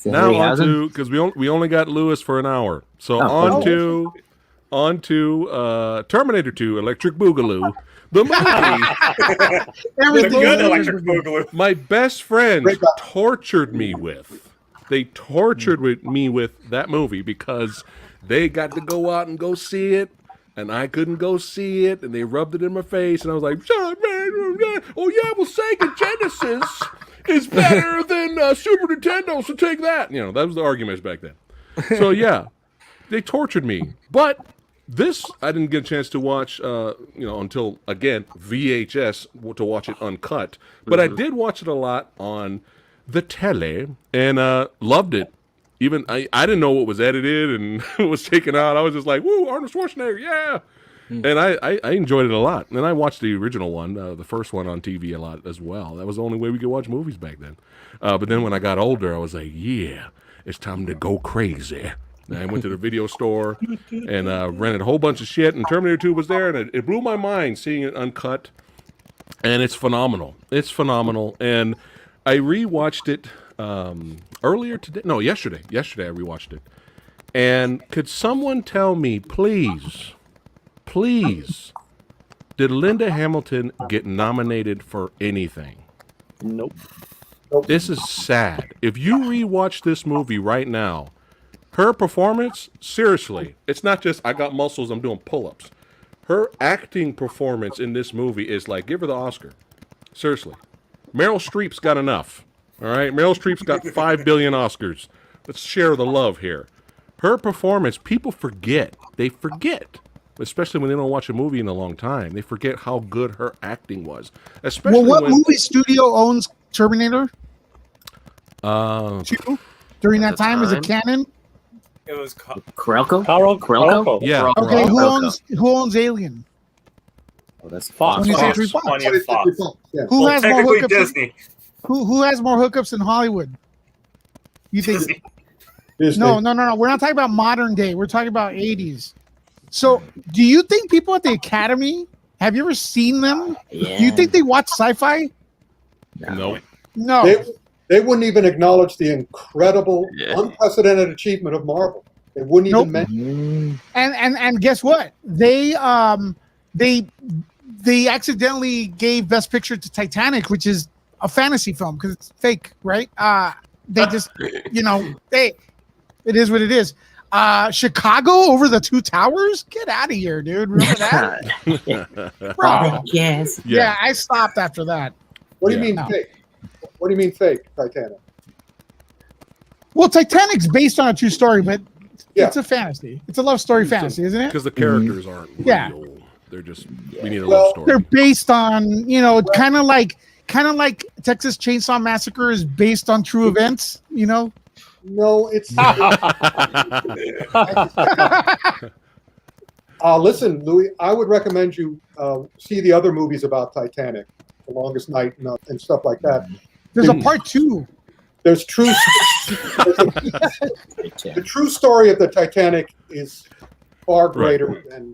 Now on to, because we only got Lewis for an hour. So on to Terminator 2, Electric Boogaloo. The movie. Good Electric Boogaloo. My best friends tortured me with. They tortured me with that movie because they got to go out and go see it, and I couldn't go see it, and they rubbed it in my face, and I was like, "Shut up, man! Oh yeah, well, Sega Genesis is better than Super Nintendo, so take that." That was the arguments back then. So yeah, they tortured me, but this I didn't get a chance to watch, until again VHS to watch it uncut. But I did watch it a lot on the telly and loved it. Even I didn't know what was edited and what was taken out. I was just like, "Woo, Arnold Schwarzenegger, yeah!" And I enjoyed it a lot. And I watched the original one, the first one on TV a lot as well. That was the only way we could watch movies back then. But then when I got older, I was like, "Yeah, it's time to go crazy." And I went to the video store and rented a whole bunch of shit. And Terminator 2 was there, and it blew my mind seeing it uncut. And it's phenomenal. It's phenomenal. And I rewatched it earlier today. No, yesterday. Yesterday I rewatched it. And could someone tell me, please, did Linda Hamilton get nominated for anything? Nope. This is sad. If you rewatch this movie right now, Her performance, seriously, it's not just I got muscles, I'm doing pull-ups. Her acting performance in this movie is like, give her the Oscar. Seriously. Meryl Streep's got enough. All right? Meryl Streep's got 5 billion Oscars. Let's share the love here. Her performance, people forget. They forget. Especially when they don't watch a movie in a long time. They forget how good her acting was. Especially what movie studio owns Terminator? During that time, was it Canon? It was Corelco? Yeah. Okay, who owns Alien? Oh, that's Fox. 20th Century Fox. 20th Fox. Yeah. Who has more technically hookups? Disney. Who has more hookups in Hollywood? You think? Disney. Disney. No. We're not talking about modern day. We're talking about 80s. So, do you think people at the Academy, have you ever seen them? Yeah. Do you think they watch sci-fi? No. No. They wouldn't even acknowledge the incredible, unprecedented achievement of Marvel. They wouldn't even mention. And guess what? They accidentally gave Best Picture to Titanic, which is a fantasy film because it's fake, right? They just, it is what it is. Chicago over the Two Towers? Get out of here, dude. Remember that? Bro. Yes. Yeah, I stopped after that. What do you mean fake? What do you mean fake, Titanic? Well, Titanic's based on a true story, but Yeah. it's a fantasy. It's a love story fantasy, isn't it? Because the characters aren't Yeah. real. They're just, we need a love story. They're based on, kind of like Texas Chainsaw Massacre is based on true events, No, it's. Listen, Louis, I would recommend you see the other movies about Titanic, The Longest Night and stuff like that. There's a part 2. There's the true story of the Titanic is far greater than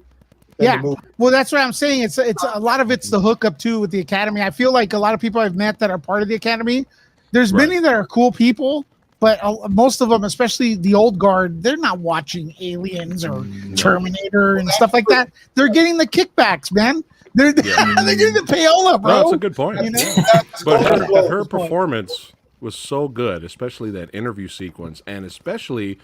the movie. Well, that's what I'm saying. It's a lot of it's the hookup too with the Academy. I feel like a lot of people I've met that are part of the Academy. There's many that are cool people, but most of them, especially the old guard, they're not watching Aliens or Terminator and stuff like that. They're getting the kickbacks, man. They're getting the payola, bro. No, that's a good point. But her performance was so good, especially that interview sequence, and especially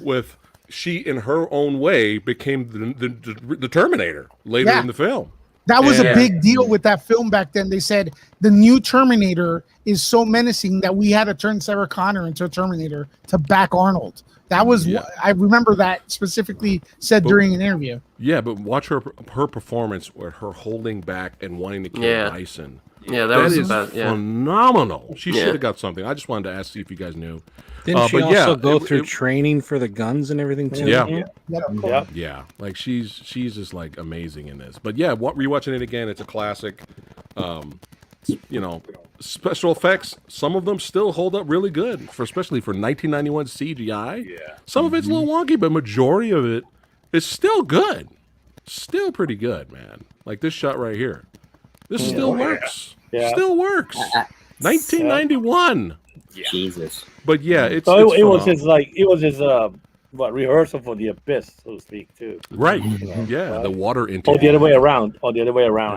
with she, in her own way, became the Terminator later in the film. That was a big deal with that film back then. They said the new Terminator is so menacing that we had to turn Sarah Connor into a Terminator to back Arnold. That was I remember that specifically said during an interview. Yeah, but watch her performance where her holding back and wanting to kill Dyson. Yeah, that was phenomenal. She should have got something. I just wanted to ask, see if you guys knew. Didn't she also go through training for the guns and everything too? Yeah. Like she's just like amazing in this. But yeah, rewatching it again, it's a classic. Special effects, some of them still hold up really good, especially for 1991 CGI. Yeah. Some of it's a little wonky, but majority of it is still good. Still pretty good, man. Like this shot right here. This still works. Yeah. Still works. 1991. Yeah. Jesus. But yeah, it was his rehearsal for The Abyss, so to speak, too. Right. Yeah, the water intake. The other way around. I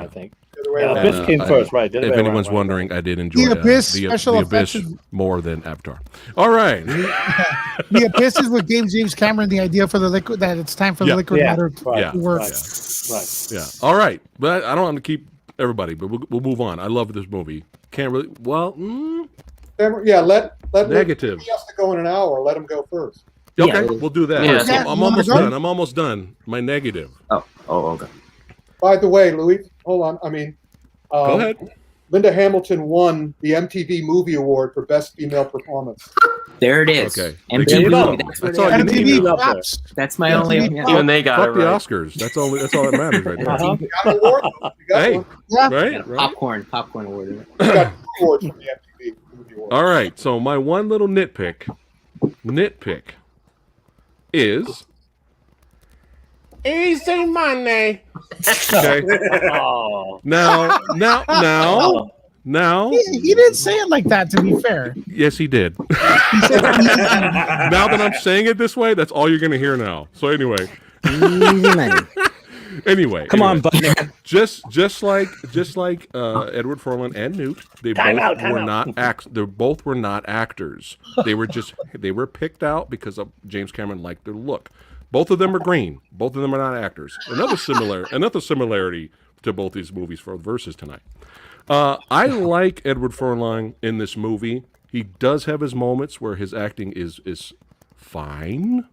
think. Abyss came first, right? If anyone's wondering, I did enjoy The Abyss the Abyss more than Avatar. All right. The Abyss is what gave James Cameron the idea for the liquid, that it's time for the liquid matter to work. Right. Yeah. All right. But I don't want to keep everybody, but we'll move on. I love this movie. Can't really. Well. Let negative. He has to go in an hour. Let him go first. Okay, we'll do that. Yeah. So I'm almost done. My negative. Oh, okay. By the way, Louis, hold on. Go ahead. Linda Hamilton won the MTV Movie Award for Best Female Performance. There it is. Okay. MTV. That's all you need. That's my only. Even they got Fuck it the right. Oscars. That's all that matters right there. Got an award. Hey, right. Popcorn award. You got 2 awards from the MTV Movie Award. All right. So my one little nitpick is easy money. Okay. Now. He didn't say it like that, to be fair. Yes, he did. He said Now that I'm saying it this way, that's all you're going to hear now. So anyway. Anyway, Come on, buddy. just like Edward Furlong and Newt, they both were not actors. They were picked out because of James Cameron liked their look. Both of them are green. Both of them are not actors. Another similarity to both these movies for versus tonight. I like Edward Furlong in this movie. He does have his moments where his acting is fine.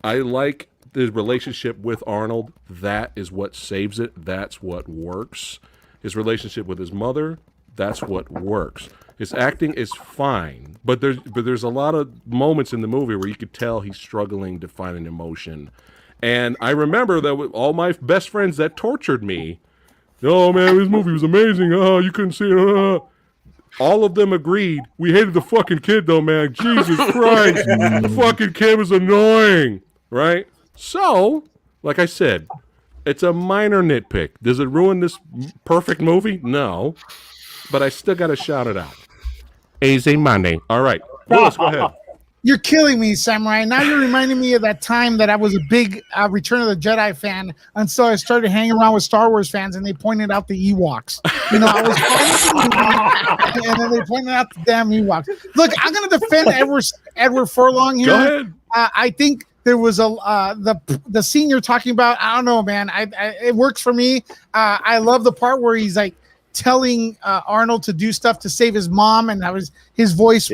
I like the relationship with Arnold. That is what saves it. That's what works. His relationship with his mother, that's what works. His acting is fine, but there's a lot of moments in the movie where you could tell he's struggling to find an emotion. And I remember that with all my best friends that tortured me, oh man, this movie was amazing. Oh, you couldn't see it. All of them agreed. We hated the fucking kid though, man. Jesus Christ. The fucking kid was annoying. Right? So, like I said, it's a minor nitpick. Does it ruin this perfect movie? No. But I still got to shout it out. Easy money. All right. Willis, go ahead. You're killing me, Samurai. Now you're reminding me of that time that I was a big Return of the Jedi fan until I started hanging around with Star Wars fans and they pointed out the Ewoks. You know, I was and then they pointed out the damn Ewoks. Look, I'm going to defend Edward Furlong here. Go ahead. I think there was the scene you're talking about. I don't know, man. It works for me. I love the part where he's like telling Arnold to do stuff to save his mom, and that was his voice.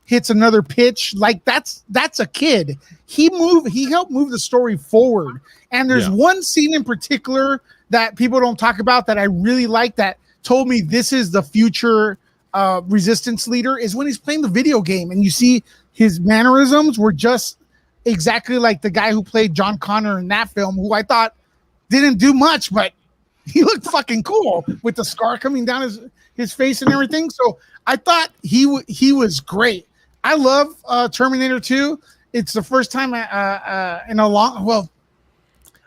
Hits another pitch. Like that's a kid. He helped move the story forward. And there's one scene in particular that people don't talk about that I really like that told me this is the future resistance leader is when he's playing the video game and you see his mannerisms were just exactly like the guy who played John Connor in that film, who I thought didn't do much, but he looked fucking cool with the scar coming down his face and everything. So I thought he was great. I love Terminator 2. It's the first time in a long... Well,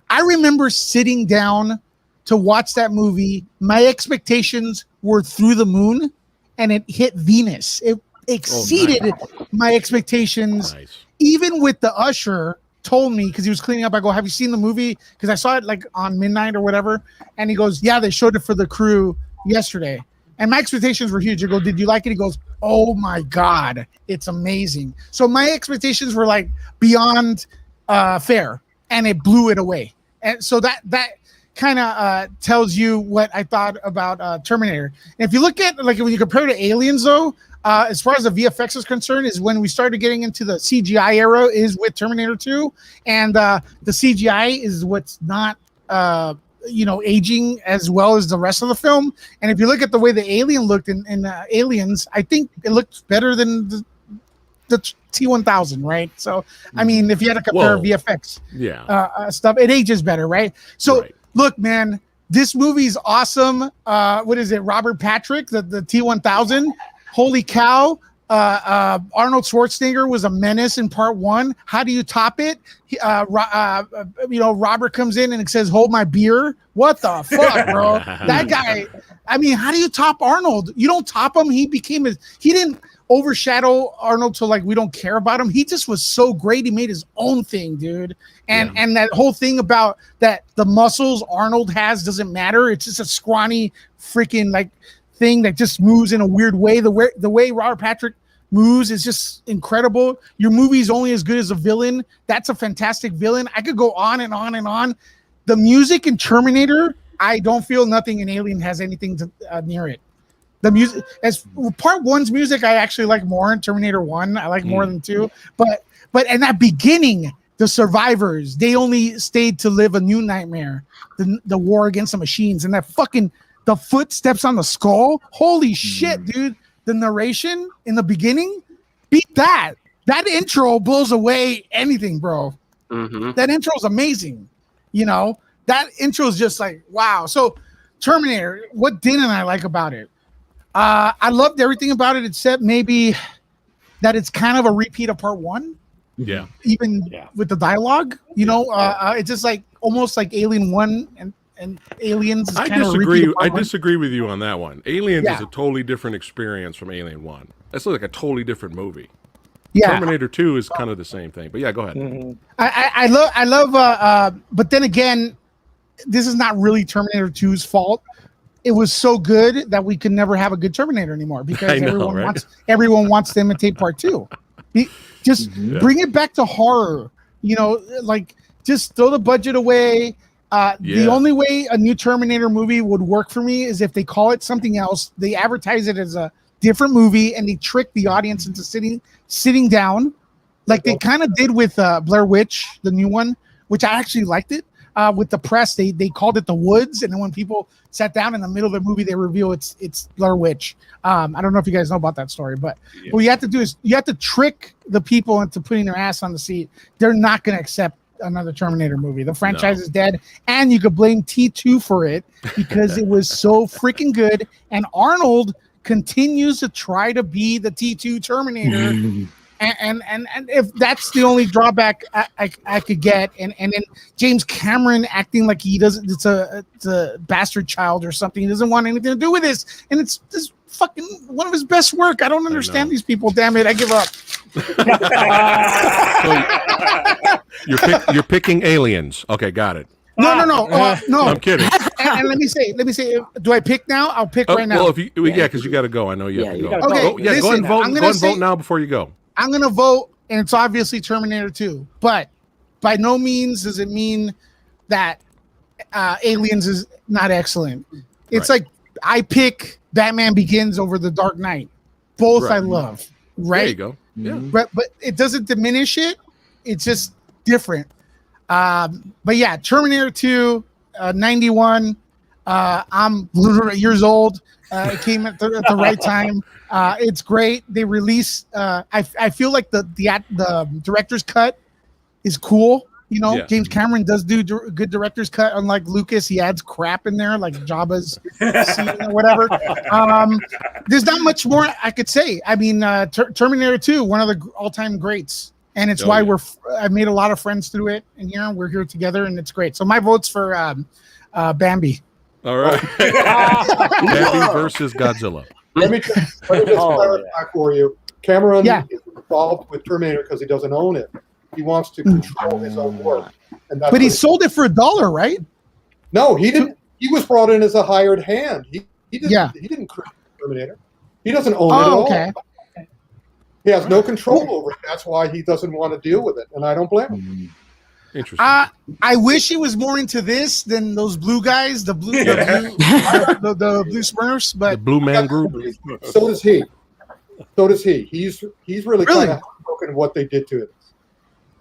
I remember sitting down to watch that movie. My expectations were through the moon, and it hit Venus. It exceeded my expectations. Nice. Even with the usher told me, because he was cleaning up, I go, have you seen the movie? Because I saw it like on midnight or whatever. And he goes, yeah, they showed it for the crew yesterday. And my expectations were huge. I go, did you like it? He goes, oh my God, it's amazing. So my expectations were like beyond fair, and it blew it away. And so that kind of tells you what I thought about Terminator. And if you look at, like, when you compare to Aliens, though, as far as the VFX is concerned, is when we started getting into the CGI era is with Terminator 2. And the CGI is what's not aging as well as the rest of the film. And if you look at the way the alien looked in Aliens, I think it looked better than the T-1000, right? So, I mean, if you had to compare VFX stuff, it ages better, right? So, look, man, this movie's awesome. What is it? Robert Patrick, the T-1000. Holy cow. Arnold Schwarzenegger was a menace in part 1. How do you top it? Robert comes in and it says, hold my beer. What the fuck, bro? That guy, I mean, how do you top Arnold? You don't top him. He didn't overshadow Arnold to like, we don't care about him. He just was so great. He made his own thing, dude. And that whole thing about that the muscles Arnold has doesn't matter. It's just a scrawny freaking like thing that just moves in a weird way. The way Robert Patrick moves is just incredible. Your movie is only as good as a villain. That's a fantastic villain. I could go on and on and on. The music in Terminator, I don't feel nothing in Alien has anything to near it. The music, as part 1's music, I actually like more in Terminator 1. I like more than 2. But in that beginning, the survivors, they only stayed to live a new nightmare. The war against the machines and that fucking the footsteps on the skull. Holy shit, dude. The narration in the beginning, beat that. That intro blows away anything, bro. Mm-hmm. That intro is amazing. That intro is just like, wow. So Terminator, what didn't I like about it? I loved everything about it except maybe that it's kind of a repeat of part 1. Yeah. Even with the dialogue, it's just like almost like Alien 1 and Aliens. I disagree with you on that one. Aliens is a totally different experience from Alien 1. That's like a totally different movie. Yeah. Terminator 2 is kind of the same thing. But yeah, go ahead. Mm-hmm. I love but then again, this is not really Terminator 2's fault. It was so good that we could never have a good Terminator anymore because everyone wants to imitate part 2. Just bring it back to horror. Like just throw the budget away. The only way a new Terminator movie would work for me is if they call it something else. They advertise it as a different movie and they trick the audience into sitting down, like they kind of did with Blair Witch, the new one, which I actually liked it. With the press, they called it The Woods, and then when people sat down in the middle of the movie, they reveal it's Blair Witch. I don't know if you guys know about that story, but what you have to do is you have to trick the people into putting their ass on the seat. They're not going to accept another Terminator movie. The franchise is dead, and you could blame T2 for it because it was so freaking good. And Arnold continues to try to be the T2 Terminator. And if that's the only drawback I could get, and then James Cameron acting like he doesn't, it's a bastard child or something. He doesn't want anything to do with this, and it's this fucking one of his best work. I don't understand these people. Damn it, I give up. So you're picking Aliens. Okay, got it. No. I'm kidding. And let me say, do I pick now? I'll pick right now. Well, because you got to go. I know you have to go. Okay, go ahead and vote. Go and vote now before you go. I'm going to vote, and it's obviously Terminator 2. But by no means does it mean that Aliens is not excellent. It's like I pick Batman Begins over The Dark Knight. Both I love. Right? There you go. Yeah. But it doesn't diminish it. It's just different. But yeah, Terminator 2, 91. I'm years old. It came at the right time. It's great. They release. I feel like the director's cut is cool. James Cameron does do good director's cut. Unlike Lucas, he adds crap in there like Jabba's scene or whatever. There's not much more I could say. I mean, Terminator 2, one of the all-time greats, and it's why I've made a lot of friends through it, and we're here together, and it's great. So my vote's for Bambi. All right. Bambi versus Godzilla. Let me just clarify for you. Cameron is involved with Terminator because he doesn't own it. He wants to control his own work. But he sold it for $1, right? No, he didn't. He was brought in as a hired hand. He didn't create Terminator. He doesn't own it at all. Okay. He has no control over it. That's why he doesn't want to deal with it, and I don't blame him. Interesting. I wish he was more into this than those blue guys, the blue Smurfs, but the Blue Man Group. So does he. He's really kind of broken what they did to it.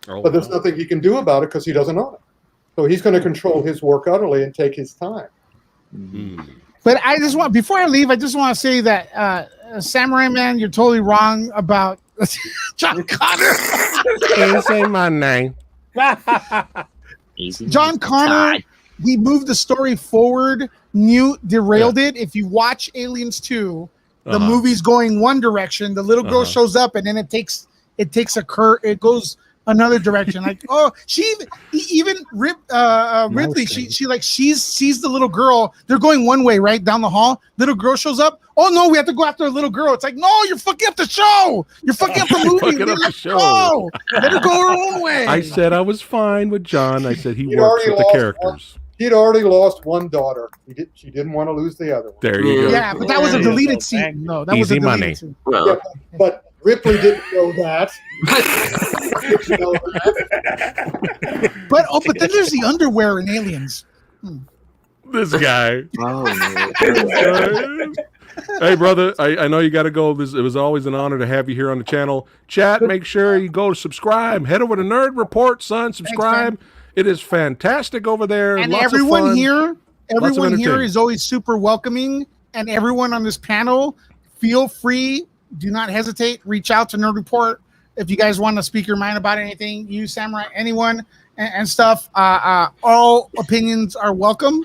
But there's nothing he can do about it because he doesn't own it. So he's going to control his work utterly and take his time. But before I leave, I just want to say that Samurai Man, you're totally wrong about John Connor. Say my name. John Connor, he moved the story forward. Newt derailed it. If you watch Aliens 2, the movie's going one direction. The little girl shows up, and then it takes a curve. It goes another direction. Like, Ripley, she sees the little girl. They're going one way, right down the hall. Little girl shows up. Oh no, we have to go after a little girl. It's like, no, you're fucking up the show. You're fucking up the movie. Fucking up the show. Let her go her own way. I said I was fine with John. I said he works with the characters. He'd already lost one daughter. She didn't want to lose the other one. There you go. Yeah, but that was a deleted scene. No, that was a deleted scene. Yeah, but Ripley didn't know that. But then there's the underwear in Aliens. This guy. Hey, brother, I know you got to go. It was always an honor to have you here on the channel. Chat, make sure you go subscribe. Head over to Nerd Report, son. Subscribe. Thanks, it is fantastic over there. And everyone here is always super welcoming. And everyone on this panel, feel free. Do not hesitate. Reach out to Nerd Report if you guys want to speak your mind about anything. You, Samurai, anyone, and stuff. All opinions are welcome.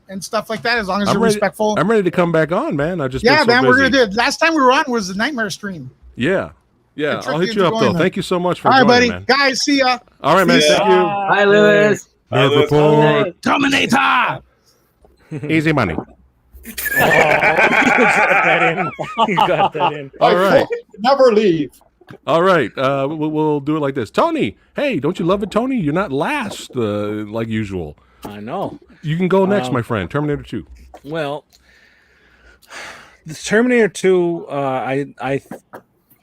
And stuff like that, as long as you're respectful. I'm ready to come back on, man. We're gonna do it. Last time we were on was the Nightmare stream. Yeah. I'll hit you up though. Thank you so much for joining, buddy. Man. Guys, see ya. All right, man. Thank you. Bye, Lewis. Nerd Report. Terminator. Easy money. You got that in. All right. Never leave. All right. We'll do it like this. Tony, hey, don't you love it, Tony? You're not last like usual. I know. You can go next, my friend. Terminator 2. Well, the Terminator 2,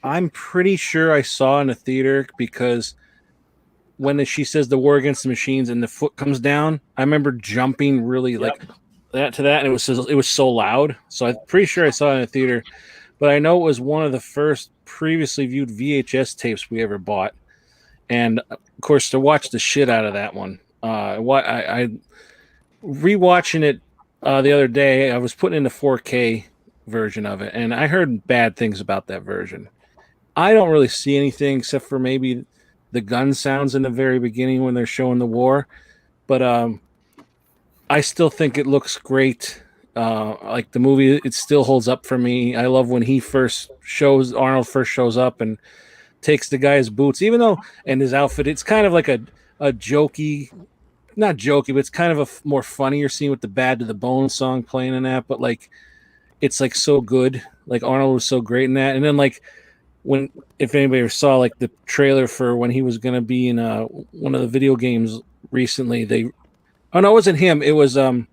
I'm pretty sure I saw in a theater because when she says the war against the machines and the foot comes down, I remember jumping really like that to that, and it was so loud. So I'm pretty sure I saw it in a theater, but I know it was one of the first previously viewed VHS tapes we ever bought, and of course to watch the shit out of that one. I rewatching it the other day. I was putting in the 4K version of it, and I heard bad things about that version. I don't really see anything except for maybe the gun sounds in the very beginning when they're showing the war, but I still think it looks great. Like the movie, it still holds up for me. I love when Arnold first shows up and takes the guy's boots, even though, and his outfit, it's kind of like a jokey, not jokey, but it's kind of a more funnier scene with the Bad to the Bone song playing in that, but like, it's like so good. Like Arnold was so great in that. And then like, if anybody ever saw like the trailer for when he was going to be in one of the video games recently, it wasn't him. It was one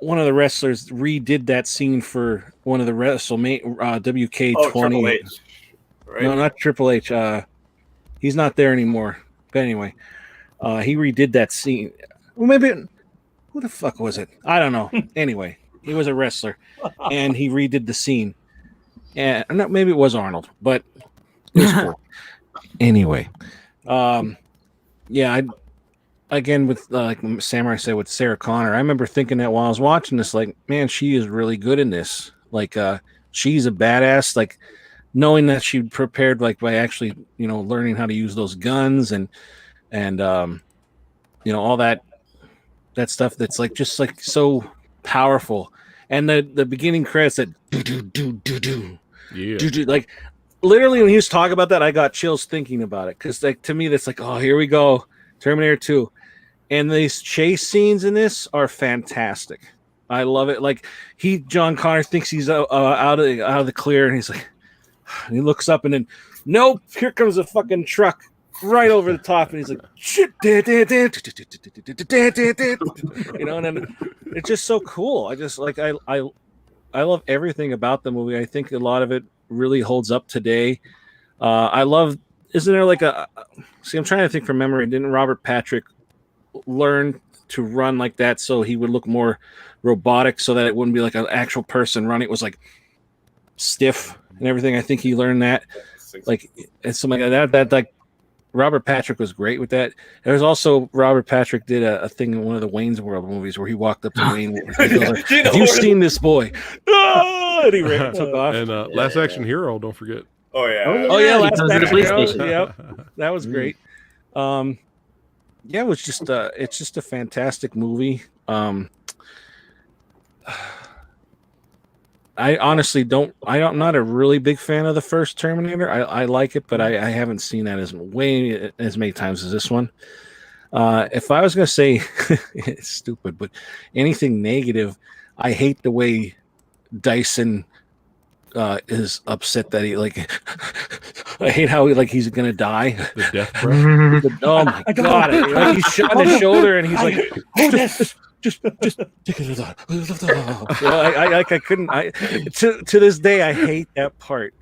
of the wrestlers redid that scene for one of the WrestleMania WK20. Triple H, right? No, not Triple H. He's not there anymore. But anyway, he redid that scene. Well, maybe who the fuck was it? I don't know. Anyway, he was a wrestler, and he redid the scene. And maybe it was Arnold, but it was cool. Anyway, yeah, again with like Samurai said with Sarah Connor, I remember thinking that while I was watching this, like, man, she is really good in this. Like, she's a badass. Like, knowing that she prepared like by actually, learning how to use those guns and all that stuff that's like just like so powerful. And the beginning credits that do. Yeah. Like literally when he was talking about that, I got chills thinking about it. Cause like to me, that's like, oh, here we go. Terminator 2. And these chase scenes in this are fantastic. I love it. Like John Connor thinks he's out of the clear, and he's like, he looks up and then, nope, here comes a fucking truck right over the top, and he's like, shit, and then it's just so cool. I just like I love everything about the movie. I think a lot of it really holds up today. I love. Isn't there like I'm trying to think from memory. Didn't Robert Patrick learn to run like that so he would look more robotic, so that it wouldn't be like an actual person running? It was like stiff and everything. I think he learned that, like, and something like that. That like Robert Patrick was great with that. There's also Robert Patrick did a thing in one of the Wayne's World movies where he walked up to Wayne. Have you seen this boy? And he took off. And Last Action Hero, don't forget. Oh yeah. Oh yeah, Last comes to the Action police Hero. station. Yep, that was great. Yeah, it was just it's just a fantastic movie. I honestly I'm not a really big fan of the first Terminator. I like it, but I haven't seen that as many times as this one. If I was going to say, it's stupid, but anything negative, I hate the way Dyson is upset that he like. I hate how he's going to die. The death breath. Oh my god! Like he's shot in his shoulder, and he's like, just take it out. I couldn't. To this day, I hate that part.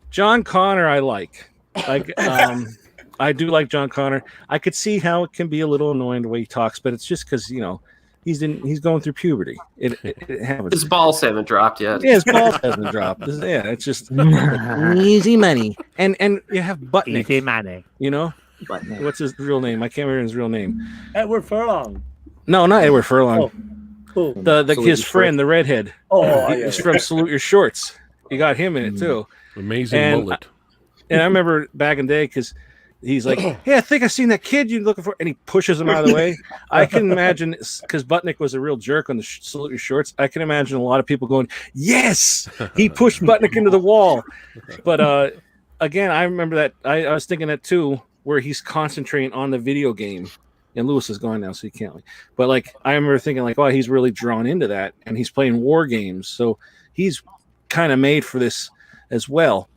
John Connor, I like. I do like John Connor. I could see how it can be a little annoying the way he talks, but it's just because he's going through puberty. It happens. His balls haven't dropped yet. Yeah, his balls hasn't dropped. Yeah, it's just easy money. And you have Butnick. Easy money. Butnick. What's his real name? I can't remember his real name. Edward Furlong. No, not Edward Furlong. Cool. His friend, the redhead. He's from Salute Your Shorts. You got him in it too. Amazing mullet. And I remember back in the day because he's like, "Hey, I think I seen that kid you're looking for," and he pushes him out of the way. I can imagine because Butnick was a real jerk on the Salute Your Shorts. I can imagine a lot of people going, "Yes, he pushed Butnick into the wall." But again, I remember that I was thinking that too, where he's concentrating on the video game. And Lewis is gone now, so he can't. But like, I remember thinking, like, "Oh, he's really drawn into that, and he's playing war games, so he's kind of made for this as well."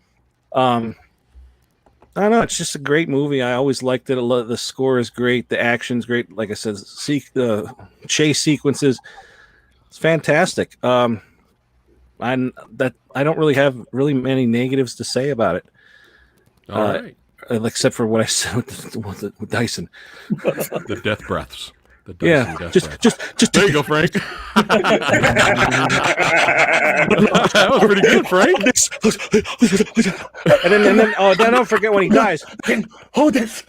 I don't know. It's just a great movie. I always liked it. The score is great. The action's great. Like I said, the chase sequences, it's fantastic. I don't really have many negatives to say about it. All right. Except for what I said with Dyson. The death breaths. The Dyson death breaths. Just there you go, Frank. That was pretty good, Frank. and then don't forget when he dies. Hold this.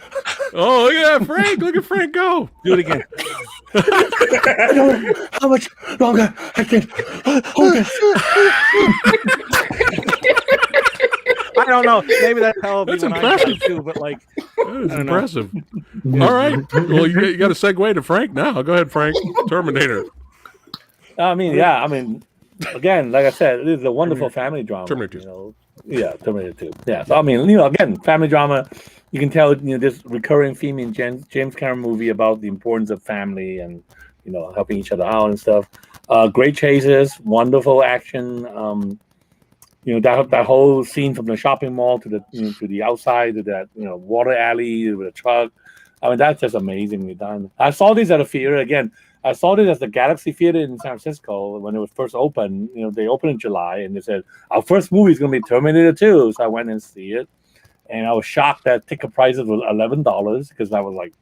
Oh, look at that, Frank. Look at Frank go. Do it again. I don't know how much longer I can hold this. I don't know. Maybe that's impressive too, but like that is impressive. All right. Well, you got to segue to Frank now. Go ahead, Frank. Terminator. I mean, again, like I said, it is a wonderful family drama. Terminator 2. You know? Yeah, Terminator 2. Yeah. So I mean, again, family drama. You can tell, this recurring theme in James Cameron movie about the importance of family and helping each other out and stuff. Great chases, wonderful action. That whole scene from the shopping mall to the outside to that water alley with a truck. I mean, that's just amazingly done. I saw this at a theater again. I saw this at the Galaxy Theater in San Francisco when it was first opened. They opened in July, and they said our first movie is going to be Terminator 2. So I went and see it, and I was shocked that ticket prices was $11 because I was like,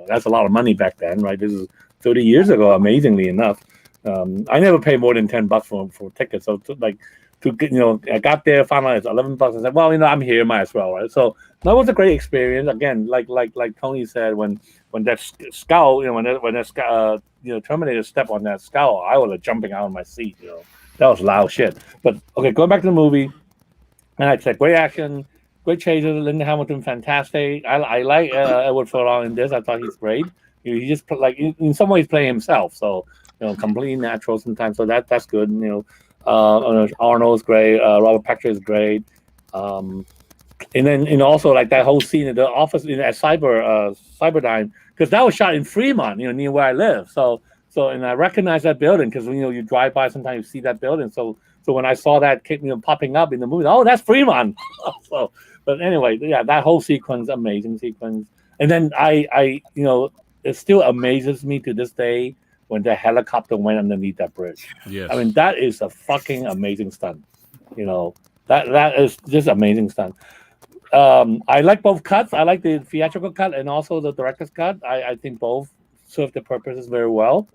that's a lot of money back then, right? This is 30 years ago. Amazingly enough, I never paid more than $10 for tickets. So I got there, found out it's $11. I said, well, I'm here, might as well, right? So that was a great experience. Again, like Tony said, when that skull, when that Terminator stepped on that skull, I was jumping out of my seat. That was loud shit. But okay, going back to the movie, and I said, great action, great chases. Linda Hamilton, fantastic. I like Edward Furlong in this. I thought he's great. He just in some ways playing himself, so completely natural sometimes. So that's good. Arnold's great. Robert Patrick is great. And then also like that whole scene in the office at Cyberdyne, because that was shot in Fremont, near where I live. So and I recognize that building because you drive by sometimes you see that building. So when I saw that popping up in the movie, oh, that's Fremont. But anyway, yeah, that whole sequence, amazing sequence. And then I it still amazes me to this day when the helicopter went underneath that bridge. Yes. I mean, that is a fucking amazing stunt. That is just amazing stunt. I like both cuts. I like the theatrical cut and also the director's cut. I think both serve the purposes very well.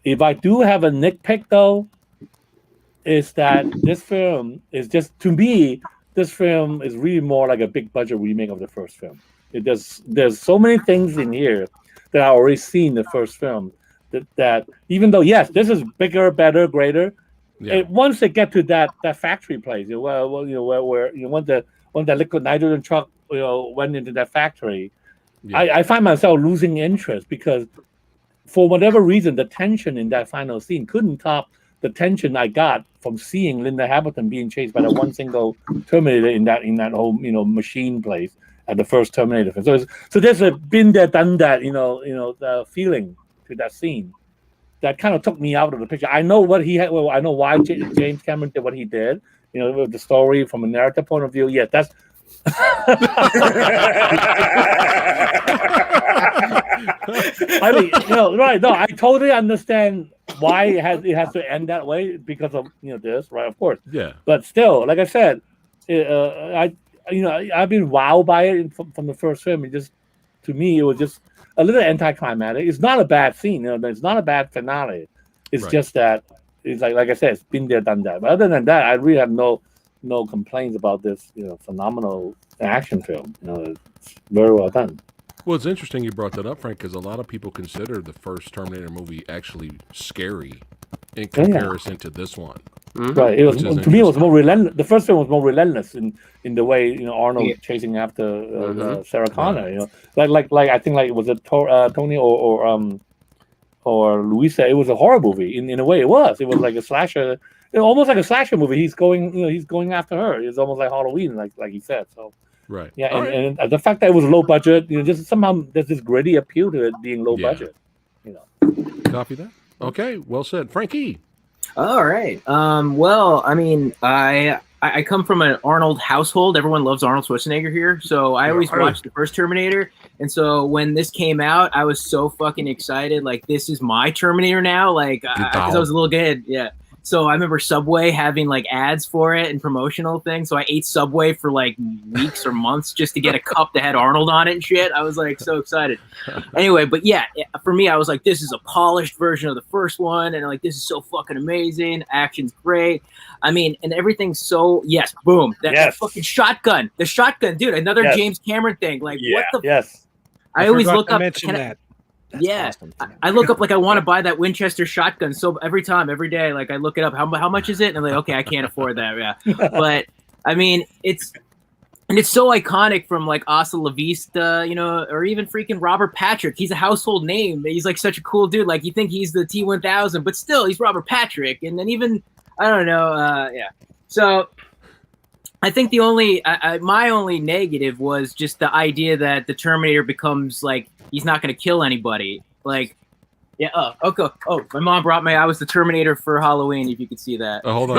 If I do have a nitpick, though, is that this film is just, to me, this film is really more like a big budget remake of the first film. There's so many things in here that I already seen in the first film. That even though yes, this is bigger, better, greater, once they get to that factory place, where when the liquid nitrogen truck went into that factory, I find myself losing interest because for whatever reason the tension in that final scene couldn't top the tension I got from seeing Linda Hamilton being chased by that one single Terminator in that whole machine place at the first Terminator film. So there's a been there, done that, the feeling to that scene that kind of took me out of the picture. I know what he had. Well, I know why James Cameron did what he did. The story from a narrative point of view. Yeah, that's. I mean, right? No, I totally understand why it has to end that way because of this, right? Of course. Yeah. But still, like I said, I've been wowed by it from the first film. To me, it was just a little anticlimactic. It's not a bad scene. It's not a bad finale. It's just that it's like I said, it's been there, done that. But other than that, I really have no complaints about this, phenomenal action film. It's very well done. Well, it's interesting you brought that up, Frank, because a lot of people consider the first Terminator movie actually scary in comparison to this one. Mm-hmm. Right. It was to me. It was more relentless. The first one was more relentless in the way Arnold chasing after Sarah Connor. Like I think it was Tony or Louisa. It was a horror movie in a way. It was like a slasher, almost like a slasher movie. He's going after her. It's almost like Halloween, like he said. So right. Yeah, and the fact that it was low budget, just somehow there's this gritty appeal to it being low budget. Copy that. Okay. Well said, Frankie. All right. Well, I mean, I I come from an Arnold household. Everyone loves Arnold Schwarzenegger here. So I always watched the first Terminator. And so when this came out, I was so fucking excited. Like, this is my Terminator now. Like, because I was a little kid. Yeah. So I remember Subway having like ads for it and promotional things. So I ate Subway for like weeks or months just to get a cup that had Arnold on it and shit. I was like so excited. Anyway, but yeah, for me, I was like, this is a polished version of the first one. And like, this is so fucking amazing. Action's great. I mean, and everything's so, yes, boom. That fucking shotgun. The shotgun, dude, another James Cameron thing. Like, what the? Yes. I always look up. Mention that. That's awesome. I look up like I want to buy that Winchester shotgun. So every day, like I look it up. How much is it? And I'm like, okay, I can't afford that. Yeah, but I mean, it's so iconic from like Asa La Vista, you know, or even freaking Robert Patrick. He's a household name. He's like such a cool dude. Like you think he's the T-1000, but still he's Robert Patrick. And then even I don't know. Yeah. So I think the only my only negative was just the idea that the Terminator becomes like. He's not going to kill anybody. Like, yeah. Okay. Oh, my mom brought I was the Terminator for Halloween. If you could see that. Oh, hold on.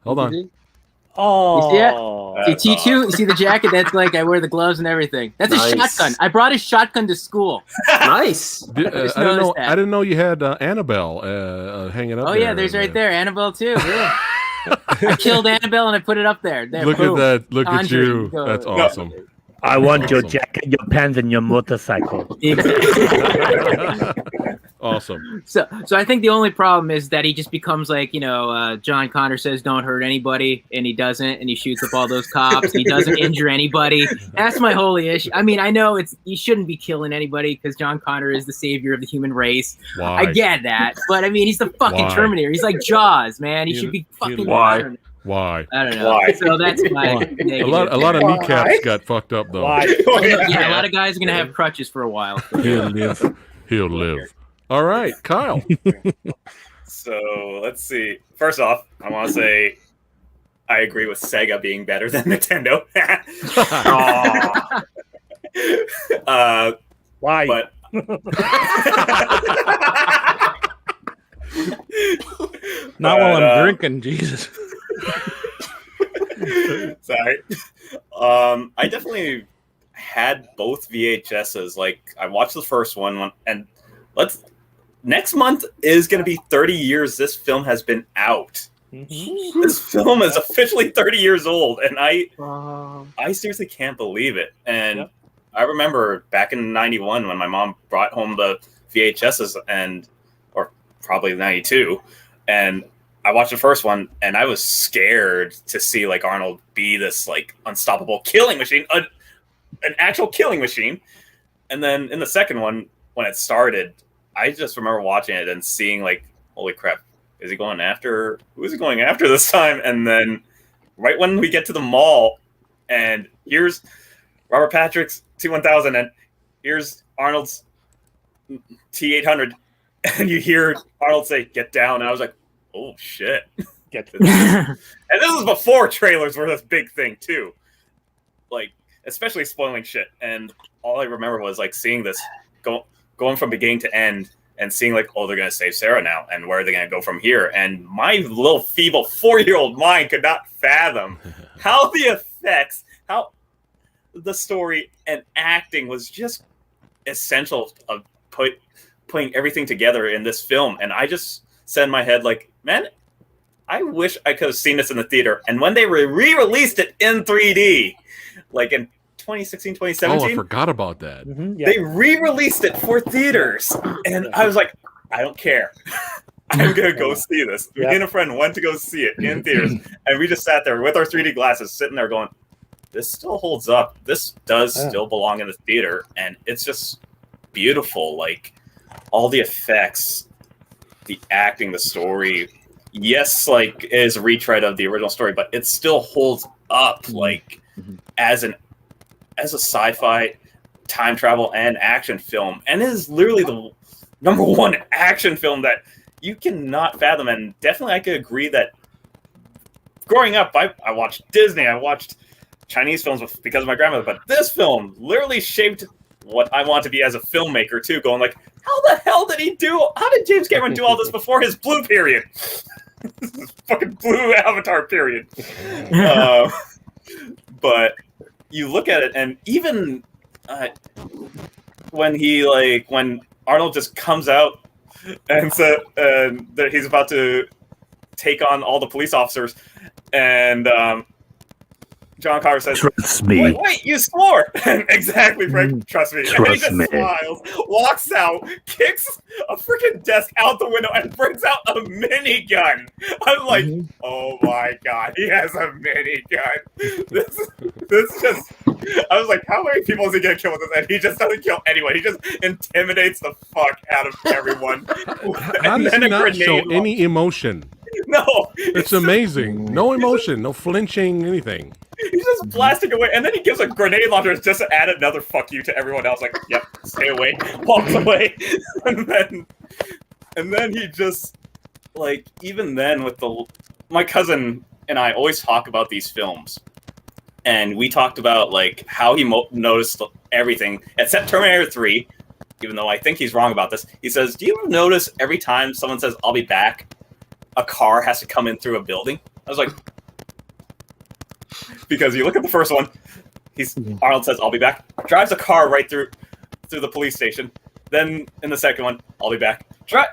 Hold on. Oh, you see it? See T2? You see the jacket? That's like I wear the gloves and everything. That's a shotgun. I brought a shotgun to school. Nice. I didn't know you had Annabelle hanging up. Oh yeah, there's right there Annabelle too. Yeah. I killed Annabelle and I put it up there. Look at that. Look at you. That's awesome. I want your jacket, your pants, and your motorcycle. Awesome. So I think the only problem is that he just becomes like, you know, John Connor says don't hurt anybody, and he doesn't, and he shoots up all those cops. And he doesn't injure anybody. That's my whole issue. I mean, I know you shouldn't be killing anybody because John Connor is the savior of the human race. Why? I get that, but I mean, he's the fucking Terminator. He's like Jaws, man. He should be fucking. Why? I don't know. Why? So that's my a lot of kneecaps got fucked up though. Yeah, a lot of guys are gonna have crutches for a while. He'll live. All right, Kyle. So let's see. First off, I want to say I agree with Sega being better than Nintendo. Why? But not while I'm drinking, Jesus. Sorry. I definitely had both VHSs. Like I watched the first one, and next month is going to be 30 years this film has been out. Mm-hmm. This film is officially 30 years old, and I seriously can't believe it. And I remember back in 91 when my mom brought home the VHSs, or probably 92, and I watched the first one, and I was scared to see like Arnold be this like unstoppable killing machine, an actual killing machine. And then in the second one, when it started, I just remember watching it and seeing like, holy crap, who is he going after this time? And then right when we get to the mall, and here's Robert Patrick's T-1000, and here's Arnold's T-800, and you hear Arnold say, "Get down," and I was like, oh shit. And this is before trailers were this big thing too. Like, especially spoiling shit. And all I remember was like seeing this going from beginning to end and seeing like, oh, they're gonna save Sarah now, and where are they gonna go from here? And my little feeble 4-year-old mind could not fathom how the effects, how the story and acting was just essential of putting everything together in this film. And I just said in my head, like, man, I wish I could have seen this in the theater. And when they re-released it in 3D, like in 2016, 2017. Oh, I forgot about that. Mm-hmm, yeah. They re-released it for theaters. And I was like, I don't care. I'm going to go see this. Me and a friend went to go see it in theaters. And we just sat there with our 3D glasses sitting there going, this still holds up. This does still belong in the theater. And it's just beautiful. Like, all the effects, the acting, the story, yes, like is a retread of the original story, but it still holds up like as a sci-fi, time travel, and action film, and it is literally the number one action film that you cannot fathom. And definitely, I could agree that growing up, I watched Disney, I watched Chinese films because of my grandmother, but this film literally shaped what I want to be as a filmmaker too. Going like, how the hell did he do? How did James Cameron do all this before his blue period? fucking blue avatar, period. But you look at it, and even when Arnold just comes out and said that he's about to take on all the police officers, and John Connor says, "Trust me." Wait, you swore. Exactly, Frank. Trust me. And he just smiles, walks out, kicks a freaking desk out the window, and brings out a minigun. I'm like, oh my god, he has a minigun. This just. I was like, how many people is he gonna kill with this? And he just doesn't kill anyone. He just intimidates the fuck out of everyone. How does he not show any emotion? No, it's amazing. No emotion, no flinching, anything. He's just blasting away, and then he gives a grenade launcher just to add another fuck you to everyone else. Like, yep, stay away, walks away, and then he just like even then with my cousin and I always talk about these films, and we talked about like how he noticed everything except Terminator 3. Even though I think he's wrong about this, he says, "Do you notice every time someone says I'll be back, a car has to come in through a building?" I was like, because you look at the first one, Arnold says, "I'll be back," drives a car right through the police station. Then in the second one, "I'll be back," drive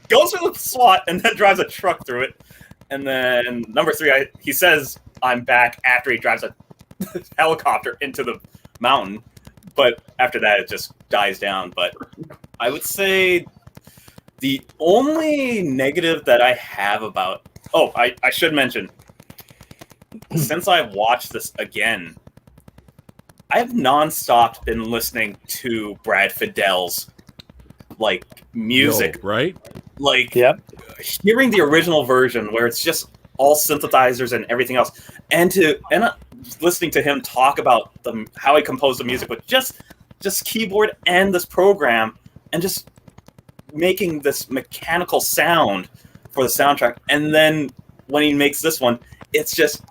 goes through the SWAT, and then drives a truck through it. And then number 3, he says, "I'm back," after he drives a helicopter into the mountain. But after that, it just dies down. But I would say the only negative that I have about... Oh, I should mention, since I've watched this again, I've nonstop been listening to Brad Fiddel's like music, right? Like, hearing the original version where it's just all synthesizers and everything else, and listening to him talk about how he composed the music with just keyboard and this program, and just making this mechanical sound for the soundtrack. And then when he makes this one, it's just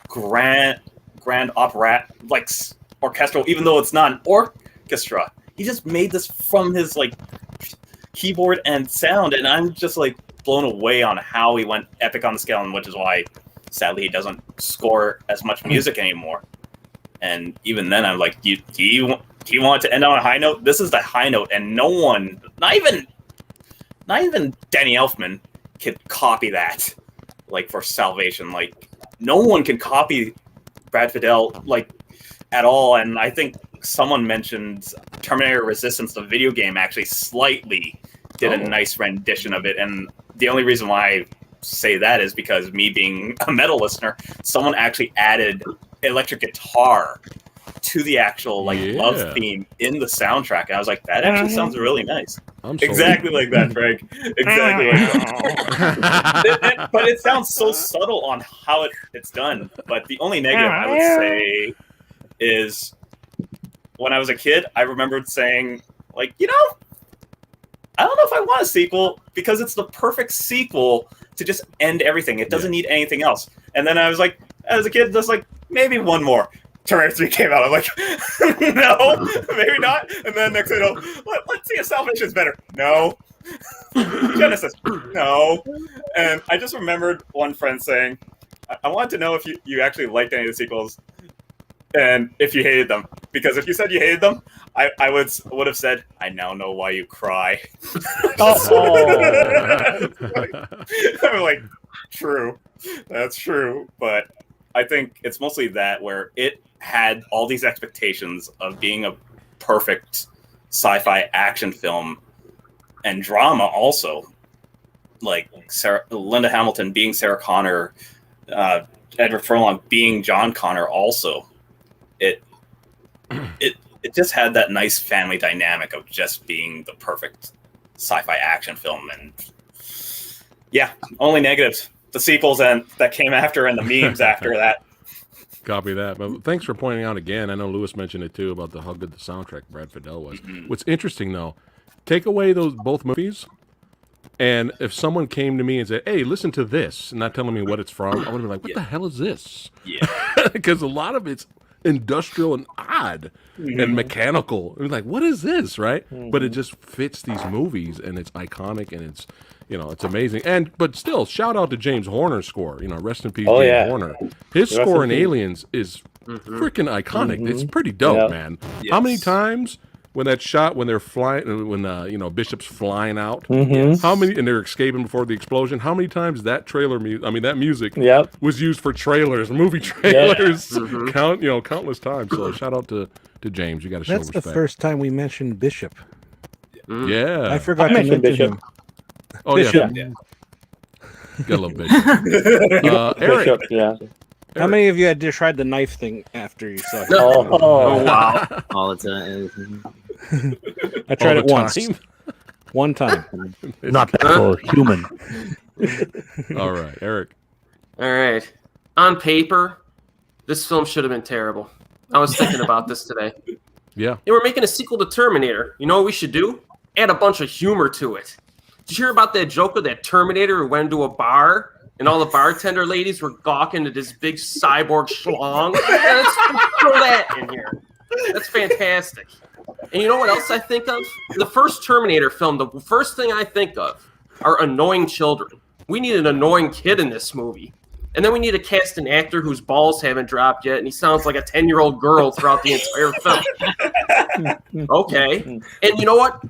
grand opera, like orchestral, even though it's not an orchestra. He just made this from his like keyboard and sound, and I'm just like blown away on how he went epic on the scale, and which is why sadly he doesn't score as much music anymore. And even then I'm like, do you want to end on a high note? This is the high note, and no one, not even Danny Elfman, could copy that like for Salvation. Like, no one can copy Brad Fiddell like at all. And I think someone mentioned Terminator Resistance, the video game, actually slightly did a nice rendition of it. And the only reason why I say that is because, me being a metal listener, someone actually added electric guitar to the actual love theme in the soundtrack. And I was like, that actually sounds really nice. Exactly like that, Frank. Exactly like that. But it sounds so subtle on how it's done. But the only negative I would say is, when I was a kid, I remembered saying, like, I don't know if I want a sequel, because it's the perfect sequel to just end everything. It doesn't need anything else. And then I was like, as a kid, just like, maybe one more. Terminator 3 came out. I'm like, no, maybe not. And then next thing you know, let's see if Salvation's better. No. Genesis. No. And I just remembered one friend saying, I wanted to know if you actually liked any of the sequels, and if you hated them. Because if you said you hated them, I would have said, I now know why you cry. I'm like, true. That's true. But I think it's mostly that, where it had all these expectations of being a perfect sci-fi action film and drama also. Like Linda Hamilton being Sarah Connor, Edward Furlong being John Connor also. It just had that nice family dynamic of just being the perfect sci-fi action film. And yeah, only negatives: the sequels and that came after, and the memes after that. Copy that. But thanks for pointing out again. I know Lewis mentioned it too about how good the soundtrack Brad Fiddell was. What's interesting though, take away those both movies, and if someone came to me and said, "Hey, listen to this," not telling me what it's from, I would be like, "What the hell is this?" Yeah, because a lot of it's industrial and odd and mechanical. It was like, what is this, right? But it just fits these movies, and it's iconic, and it's, you know, it's amazing. But still, shout out to James Horner's score. You know, rest in peace, James Horner. His score in Aliens is freaking iconic. It's pretty dope, man. Yes. How many times when they're flying, when you know, Bishop's flying out, how many, and they're escaping before the explosion, how many times that that music was used for trailers, movie trailers, countless times. So shout out to James. You got to show respect. That's the first time we mentioned Bishop. Yeah. I forgot to mention Bishop. Oh, Bishop. Yeah. Got a little Bishop. Eric. Bishop, yeah. How many of you had tried the knife thing after you saw it? Oh wow. All the time. I tried it once. One time. Not that for human. All right, Eric. All right. On paper, this film should have been terrible. I was thinking about this today. Yeah. They were making a sequel to Terminator. You know what we should do? Add a bunch of humor to it. Did you hear about that joke of that Terminator who went into a bar and all the bartender ladies were gawking at this big cyborg schlong? Let's throw that in here. That's fantastic. And you know what else I think of? The first Terminator film, the first thing I think of are annoying children. We need an annoying kid in this movie. And then we need to cast an actor whose balls haven't dropped yet, and he sounds like a 10-year-old girl throughout the entire film. Okay. And you know what?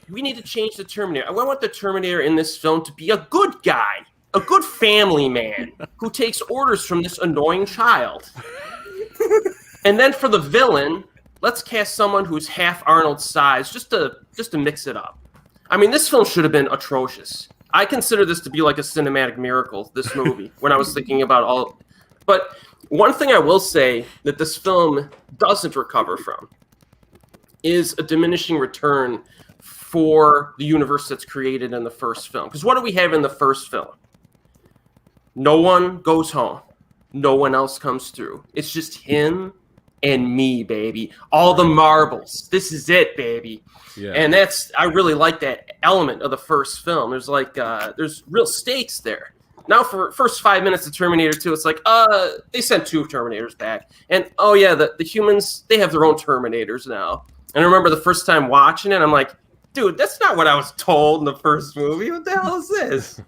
We need to change the Terminator. I want the Terminator in this film to be a good guy, a good family man who takes orders from this annoying child. And then for the villain, let's cast someone who's half Arnold's size, just to mix it up. I mean, this film should have been atrocious. I consider this to be like a cinematic miracle, this movie, when I was thinking about all. But one thing I will say that this film doesn't recover from is a diminishing return for the universe that's created in the first film. Because what do we have in the first film? No one goes home. No one else comes through. It's just him and me, baby. All the marbles. This is it, baby. Yeah. And I really like that element of the first film. There's there's real stakes there. Now for first 5 minutes of Terminator 2, it's like, they sent 2 Terminators back. And oh yeah, the humans, they have their own Terminators now. And I remember the first time watching it, I'm like, dude, that's not what I was told in the first movie. What the hell is this?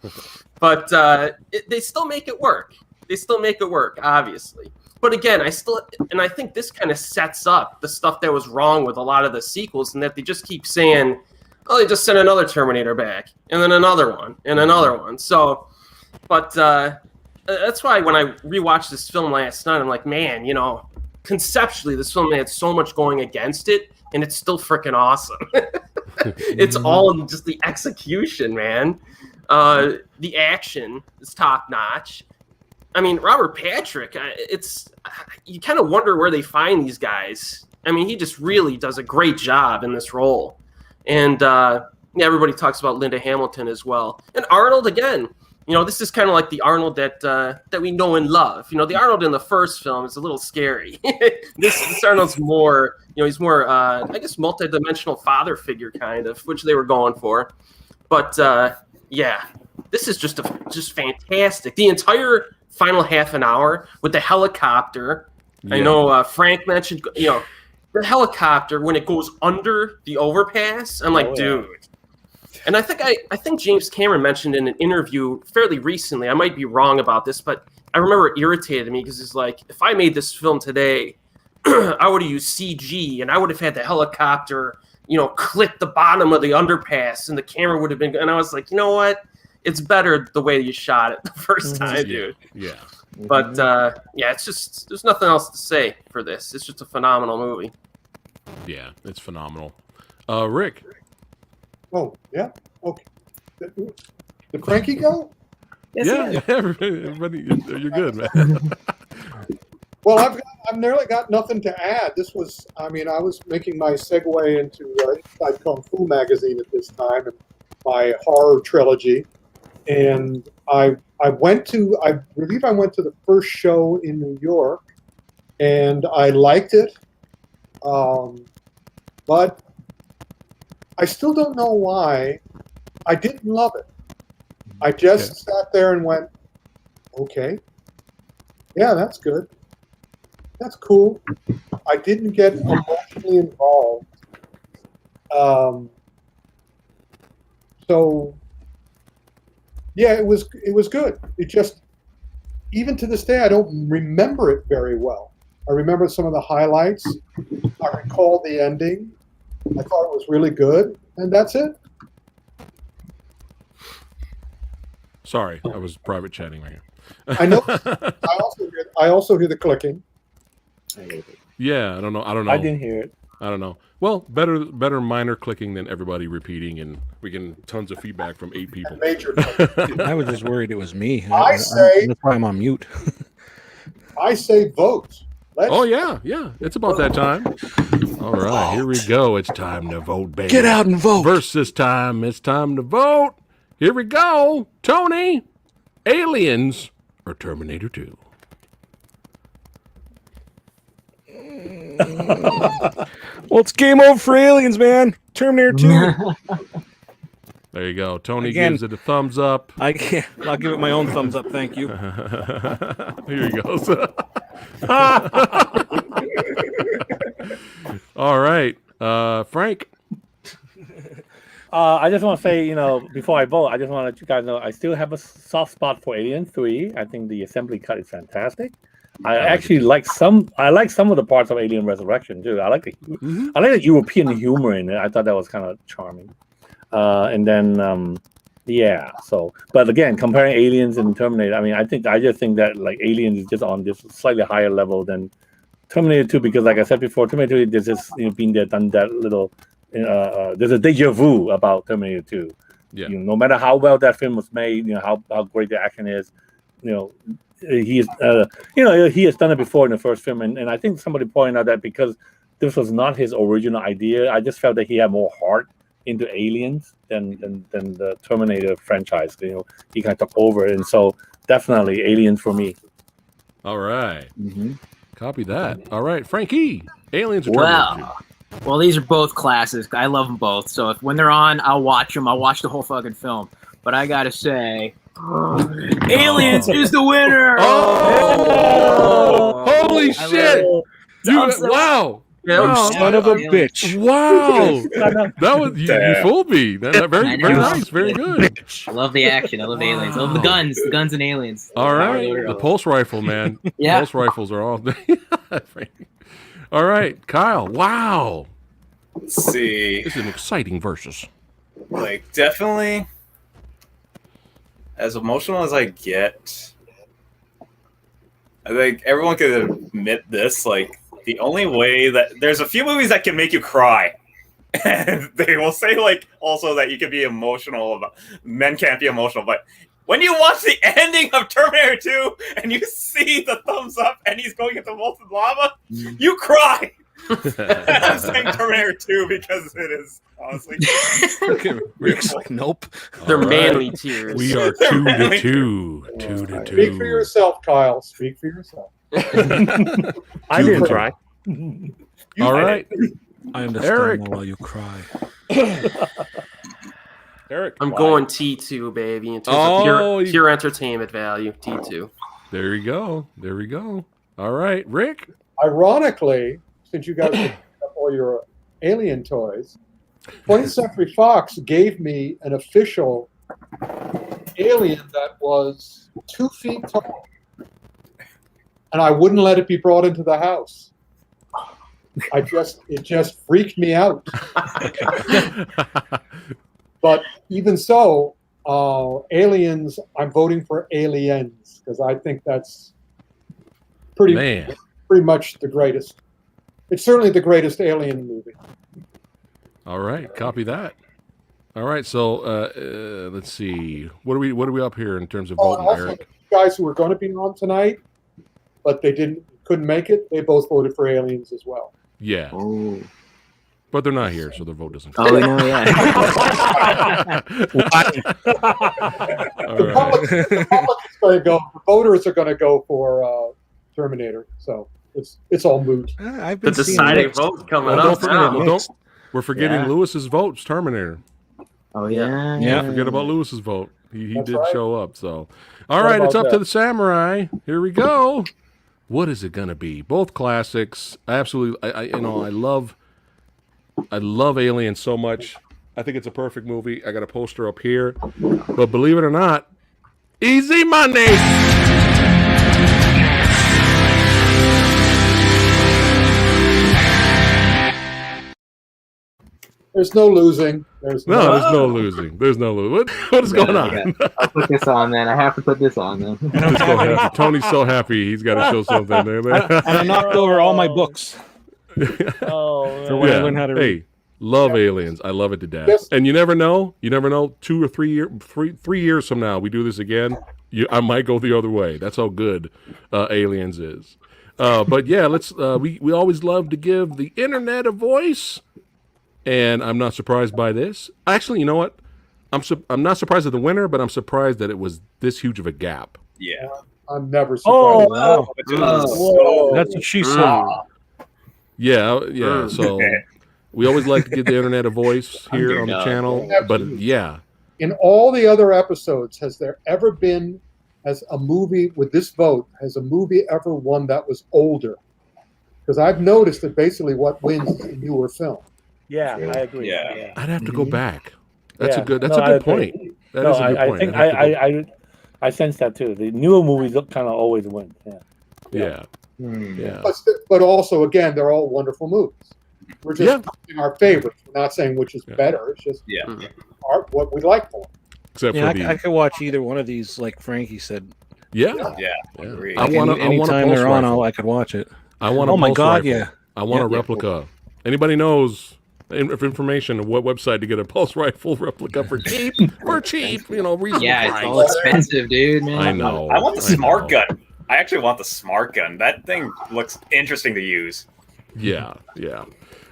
But they still make it work. They still make it work, obviously. But again, I think this kind of sets up the stuff that was wrong with a lot of the sequels, and that they just keep saying, oh, they just sent another Terminator back, and then another one, and another one. So, but that's why when I rewatched this film last night, I'm like, man, you know, conceptually, this film had so much going against it, and it's still freaking awesome. It's all in just the execution, man. The action is top notch. I mean, Robert Patrick, you kind of wonder where they find these guys. I mean, he just really does a great job in this role. And everybody talks about Linda Hamilton as well. And Arnold, again, you know, this is kind of like the Arnold that we know and love. You know, the Arnold in the first film is a little scary. This Arnold's more, you know, he's more, I guess, multi-dimensional father figure kind of, which they were going for. But yeah, this is just fantastic. The entire final half an hour with the helicopter. Yeah. I know Frank mentioned, you know, the helicopter when it goes under the overpass. I'm like, dude. And I think James Cameron mentioned in an interview fairly recently, I might be wrong about this, but I remember it irritated me because it's like, if I made this film today, I would have used CG and I would have had the helicopter, you know, clip the bottom of the underpass and the camera would have been, and I was like, you know what? It's better the way you shot it the first time, dude. Yeah. But yeah, it's just, there's nothing else to say for this. It's just a phenomenal movie. Yeah, it's phenomenal. Rick. Oh, yeah. Okay. The cranky go? Yeah, everybody, you're good, man. Well, I've nearly got nothing to add. This was, I mean, I was making my segue into Inside Kung Fu magazine at this time, and my horror trilogy. And I believe I went to the first show in New York, and I liked it. But I still don't know why I didn't love it. I just sat there and went, okay, yeah, that's good. that's cool. I didn't get emotionally involved. So yeah, it was good. It just, even to this day, I don't remember it very well. I remember some of the highlights. I recall the ending. I thought it was really good, and that's it. Sorry, I was private chatting right here. I know. I also hear the clicking. Yeah, I don't know. I didn't hear it. I don't know. Well, better minor clicking than everybody repeating, and we get tons of feedback from 8 people. Major. I was just worried it was me. That's why I'm on mute. I say vote. Oh yeah, it's about that time. All right, here we go. It's time to vote, baby. Get out and vote. Versus time. It's time to vote. Here we go. Tony, Aliens or Terminator 2? Well, it's game over for Aliens, man. Terminator 2. There you go. Tony Again, gives it a thumbs up. I'll give it my own thumbs up. Thank you. Here he goes. All right. Frank. I just want to say, before I vote, I just want to let you guys know I still have a soft spot for Alien 3. I think the assembly cut is fantastic. I actually like some of the parts of Alien Resurrection too. I like the European humor in it. I thought that was kind of charming. And then but again, comparing Aliens and Terminator, I mean, I just think that like Aliens is just on this slightly higher level than Terminator 2, because like I said before, Terminator 2, there's just been there, done that little. There's a deja vu about Terminator 2. Yeah. No matter how well that film was made, how great the action is, he has done it before in the first film, and I think somebody pointed out that because this was not his original idea, I just felt that he had more heart into Aliens than the Terminator franchise. He kind of took over, and so definitely Aliens for me. All right. Copy that. All right, Frankie, Aliens or Terminator 2? Well, these are both classics. I love them both. So when they're on, I'll watch them. I'll watch the whole fucking film. But I gotta say, Aliens is the winner. Oh! Holy shit! Wow! Wow, son of a bitch! Wow, that was you fooled me. Very nice, very good. I love the action. I love Aliens. I love the guns and Aliens. All right, the pulse rifle, man. Yeah, pulse rifles are all. All right, Kyle. Wow. Let's see. This is an exciting versus. Like, definitely, as emotional as I get, I think everyone could admit this. Like, the only way that there's a few movies that can make you cry, and they will say like also that you can be emotional about men can't be emotional, but when you watch the ending of Terminator 2 and you see the thumbs up and he's going into molten lava, you cry. I'm saying Terminator 2 because it is honestly. Rick's like, nope. They're manly tears. We are 2-2. 2-2. Speak for yourself, Kyle. Speak for yourself. I didn't cry. All right. I understand while you cry. Eric, I'm going T2, baby. In terms of pure entertainment value, T2. There you go. There we go. All right, Rick. Ironically, since you guys picked up all your Alien toys, 20th Century Fox gave me an official alien that was 2 feet tall, and I wouldn't let it be brought into the house. It just freaked me out. But even so, Aliens, I'm voting for Aliens because I think that's pretty much the greatest. It's certainly the greatest Alien movie. All right, copy that. All right, so let's see. What are we up here in terms of voting, Eric? Guys who were going to be on tonight, but they couldn't make it. They both voted for Aliens as well. Yeah. Oh. But they're not here, so their vote doesn't count. Oh, no, yeah. The public is going to go. The voters are going to go for Terminator. So it's all moot. The deciding vote coming up. We're forgetting Lewis's vote's Terminator. Oh yeah. Don't forget about Lewis's vote. He did show up. So, all right, it's up to the samurai. Here we go. What is it gonna be? Both classics. Absolutely. I love Alien so much. I think it's a perfect movie. I got a poster up here. But believe it or not, easy money. There's no losing. There's no losing. There's no losing. What is going on? I'll put this on then. I have to put this on then. Tony's so happy. He's got to show something. And I knocked over all my books. Oh, when I learned how to read. Hey, love Aliens. I love it to death. Yes. And you never know. 2 or 3 years from now, we do this again. I might go the other way. That's how good Aliens is. But yeah, let's. We always love to give the internet a voice. And I'm not surprised by this. Actually, you know what? I'm not surprised at the winner, but I'm surprised that it was this huge of a gap. Yeah. I'm never surprised. Oh, wow. That's what she said. Yeah. So we always like to give the internet a voice here on the channel. But yeah. In all the other episodes, has there ever been, has a movie with this vote, has a movie ever won that was older? Because I've noticed that basically what wins is a newer film. Yeah, I agree. Yeah. I'd have to go back. That's Yeah. a good No, point. That No, is a good point. I think I sense that too. The newer movies kind of always win. Yeah. Yeah. But also, again, they're all wonderful movies. We're just picking our favorites. We're not saying which is better. It's just what we like more. Except for I could watch either one of these, like Frankie said. Yeah. Agreed. I want anytime they're on, I could watch it. I want a Oh my pulse God! rifle. Yeah. I want a replica. Anybody knows information of what website to get a pulse rifle replica for cheap? Reasonable Yeah, price. it's all expensive, dude, man. I know. I want the smart gun. I actually want the smart gun. That thing looks interesting to use. Yeah.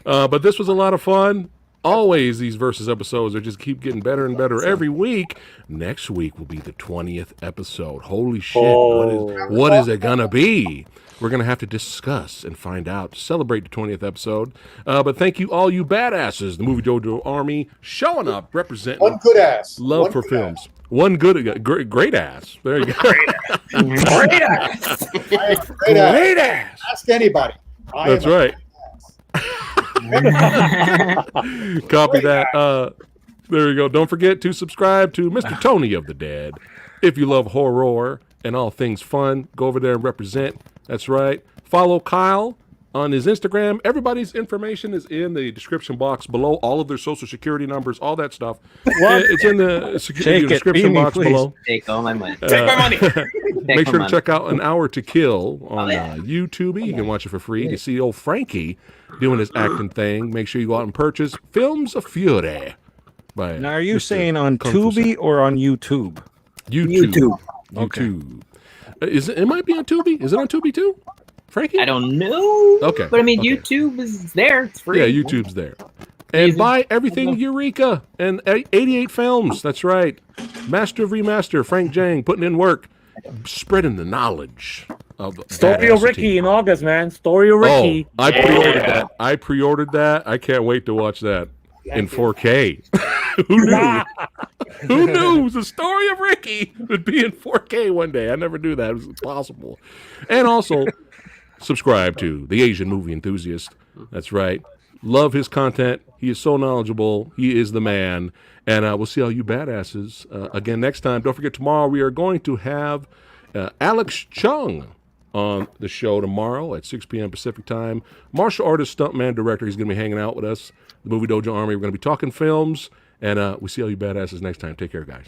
But this was a lot of fun. Always these versus episodes are just keep getting better and better every week. Next week will be the 20th episode. Holy shit. What is it gonna be? We're gonna have to discuss and find out, celebrate the 20th episode. But thank you all you badasses, the Movie Dojo Army, showing up, representing One good ass. love for films. One good great ass. There you go. Great ass. Great ass. Ask anybody. That's right. Copy that. There you go. Don't forget to subscribe to Mr. Tony of the Dead. If you love horror and all things fun, go over there and represent. That's right. Follow Kyle on his Instagram. Everybody's information is in the description box below. All of their social security numbers, all that stuff. What? It's in the description box below. Take all my money. Take my money. Make sure to check out An Hour to Kill on YouTube. You can watch it for free. To see old Frankie doing his acting thing, make sure you go out and purchase Films of Fury. Now, are you saying on Tubi or on YouTube? YouTube. It might be on Tubi. Is it on Tubi too, Frankie? I don't know. Okay. But I mean, YouTube is there. It's free. Yeah, YouTube's there. And buy everything Eureka and 88 Films. That's right. Master of Remaster, Frank Jang, putting in work, spreading the knowledge of Story of Ricky in August, man. Story of Ricky. Oh, I pre-ordered that. I pre-ordered that. I can't wait to watch that in 4K. Who knew? Who knew the story of Ricky would be in 4K one day? I never knew that. It was possible. And also, subscribe to The Asian Movie Enthusiast. That's right. Love his content. He is so knowledgeable. He is the man. And we'll see all you badasses again next time. Don't forget, tomorrow we are going to have Alex Chung on the show tomorrow at 6 p.m. Pacific time. Martial artist, stuntman, director. He's going to be hanging out with us. The Movie Dojo Army. We're going to be talking films. And we'll see all you badasses next time. Take care, guys.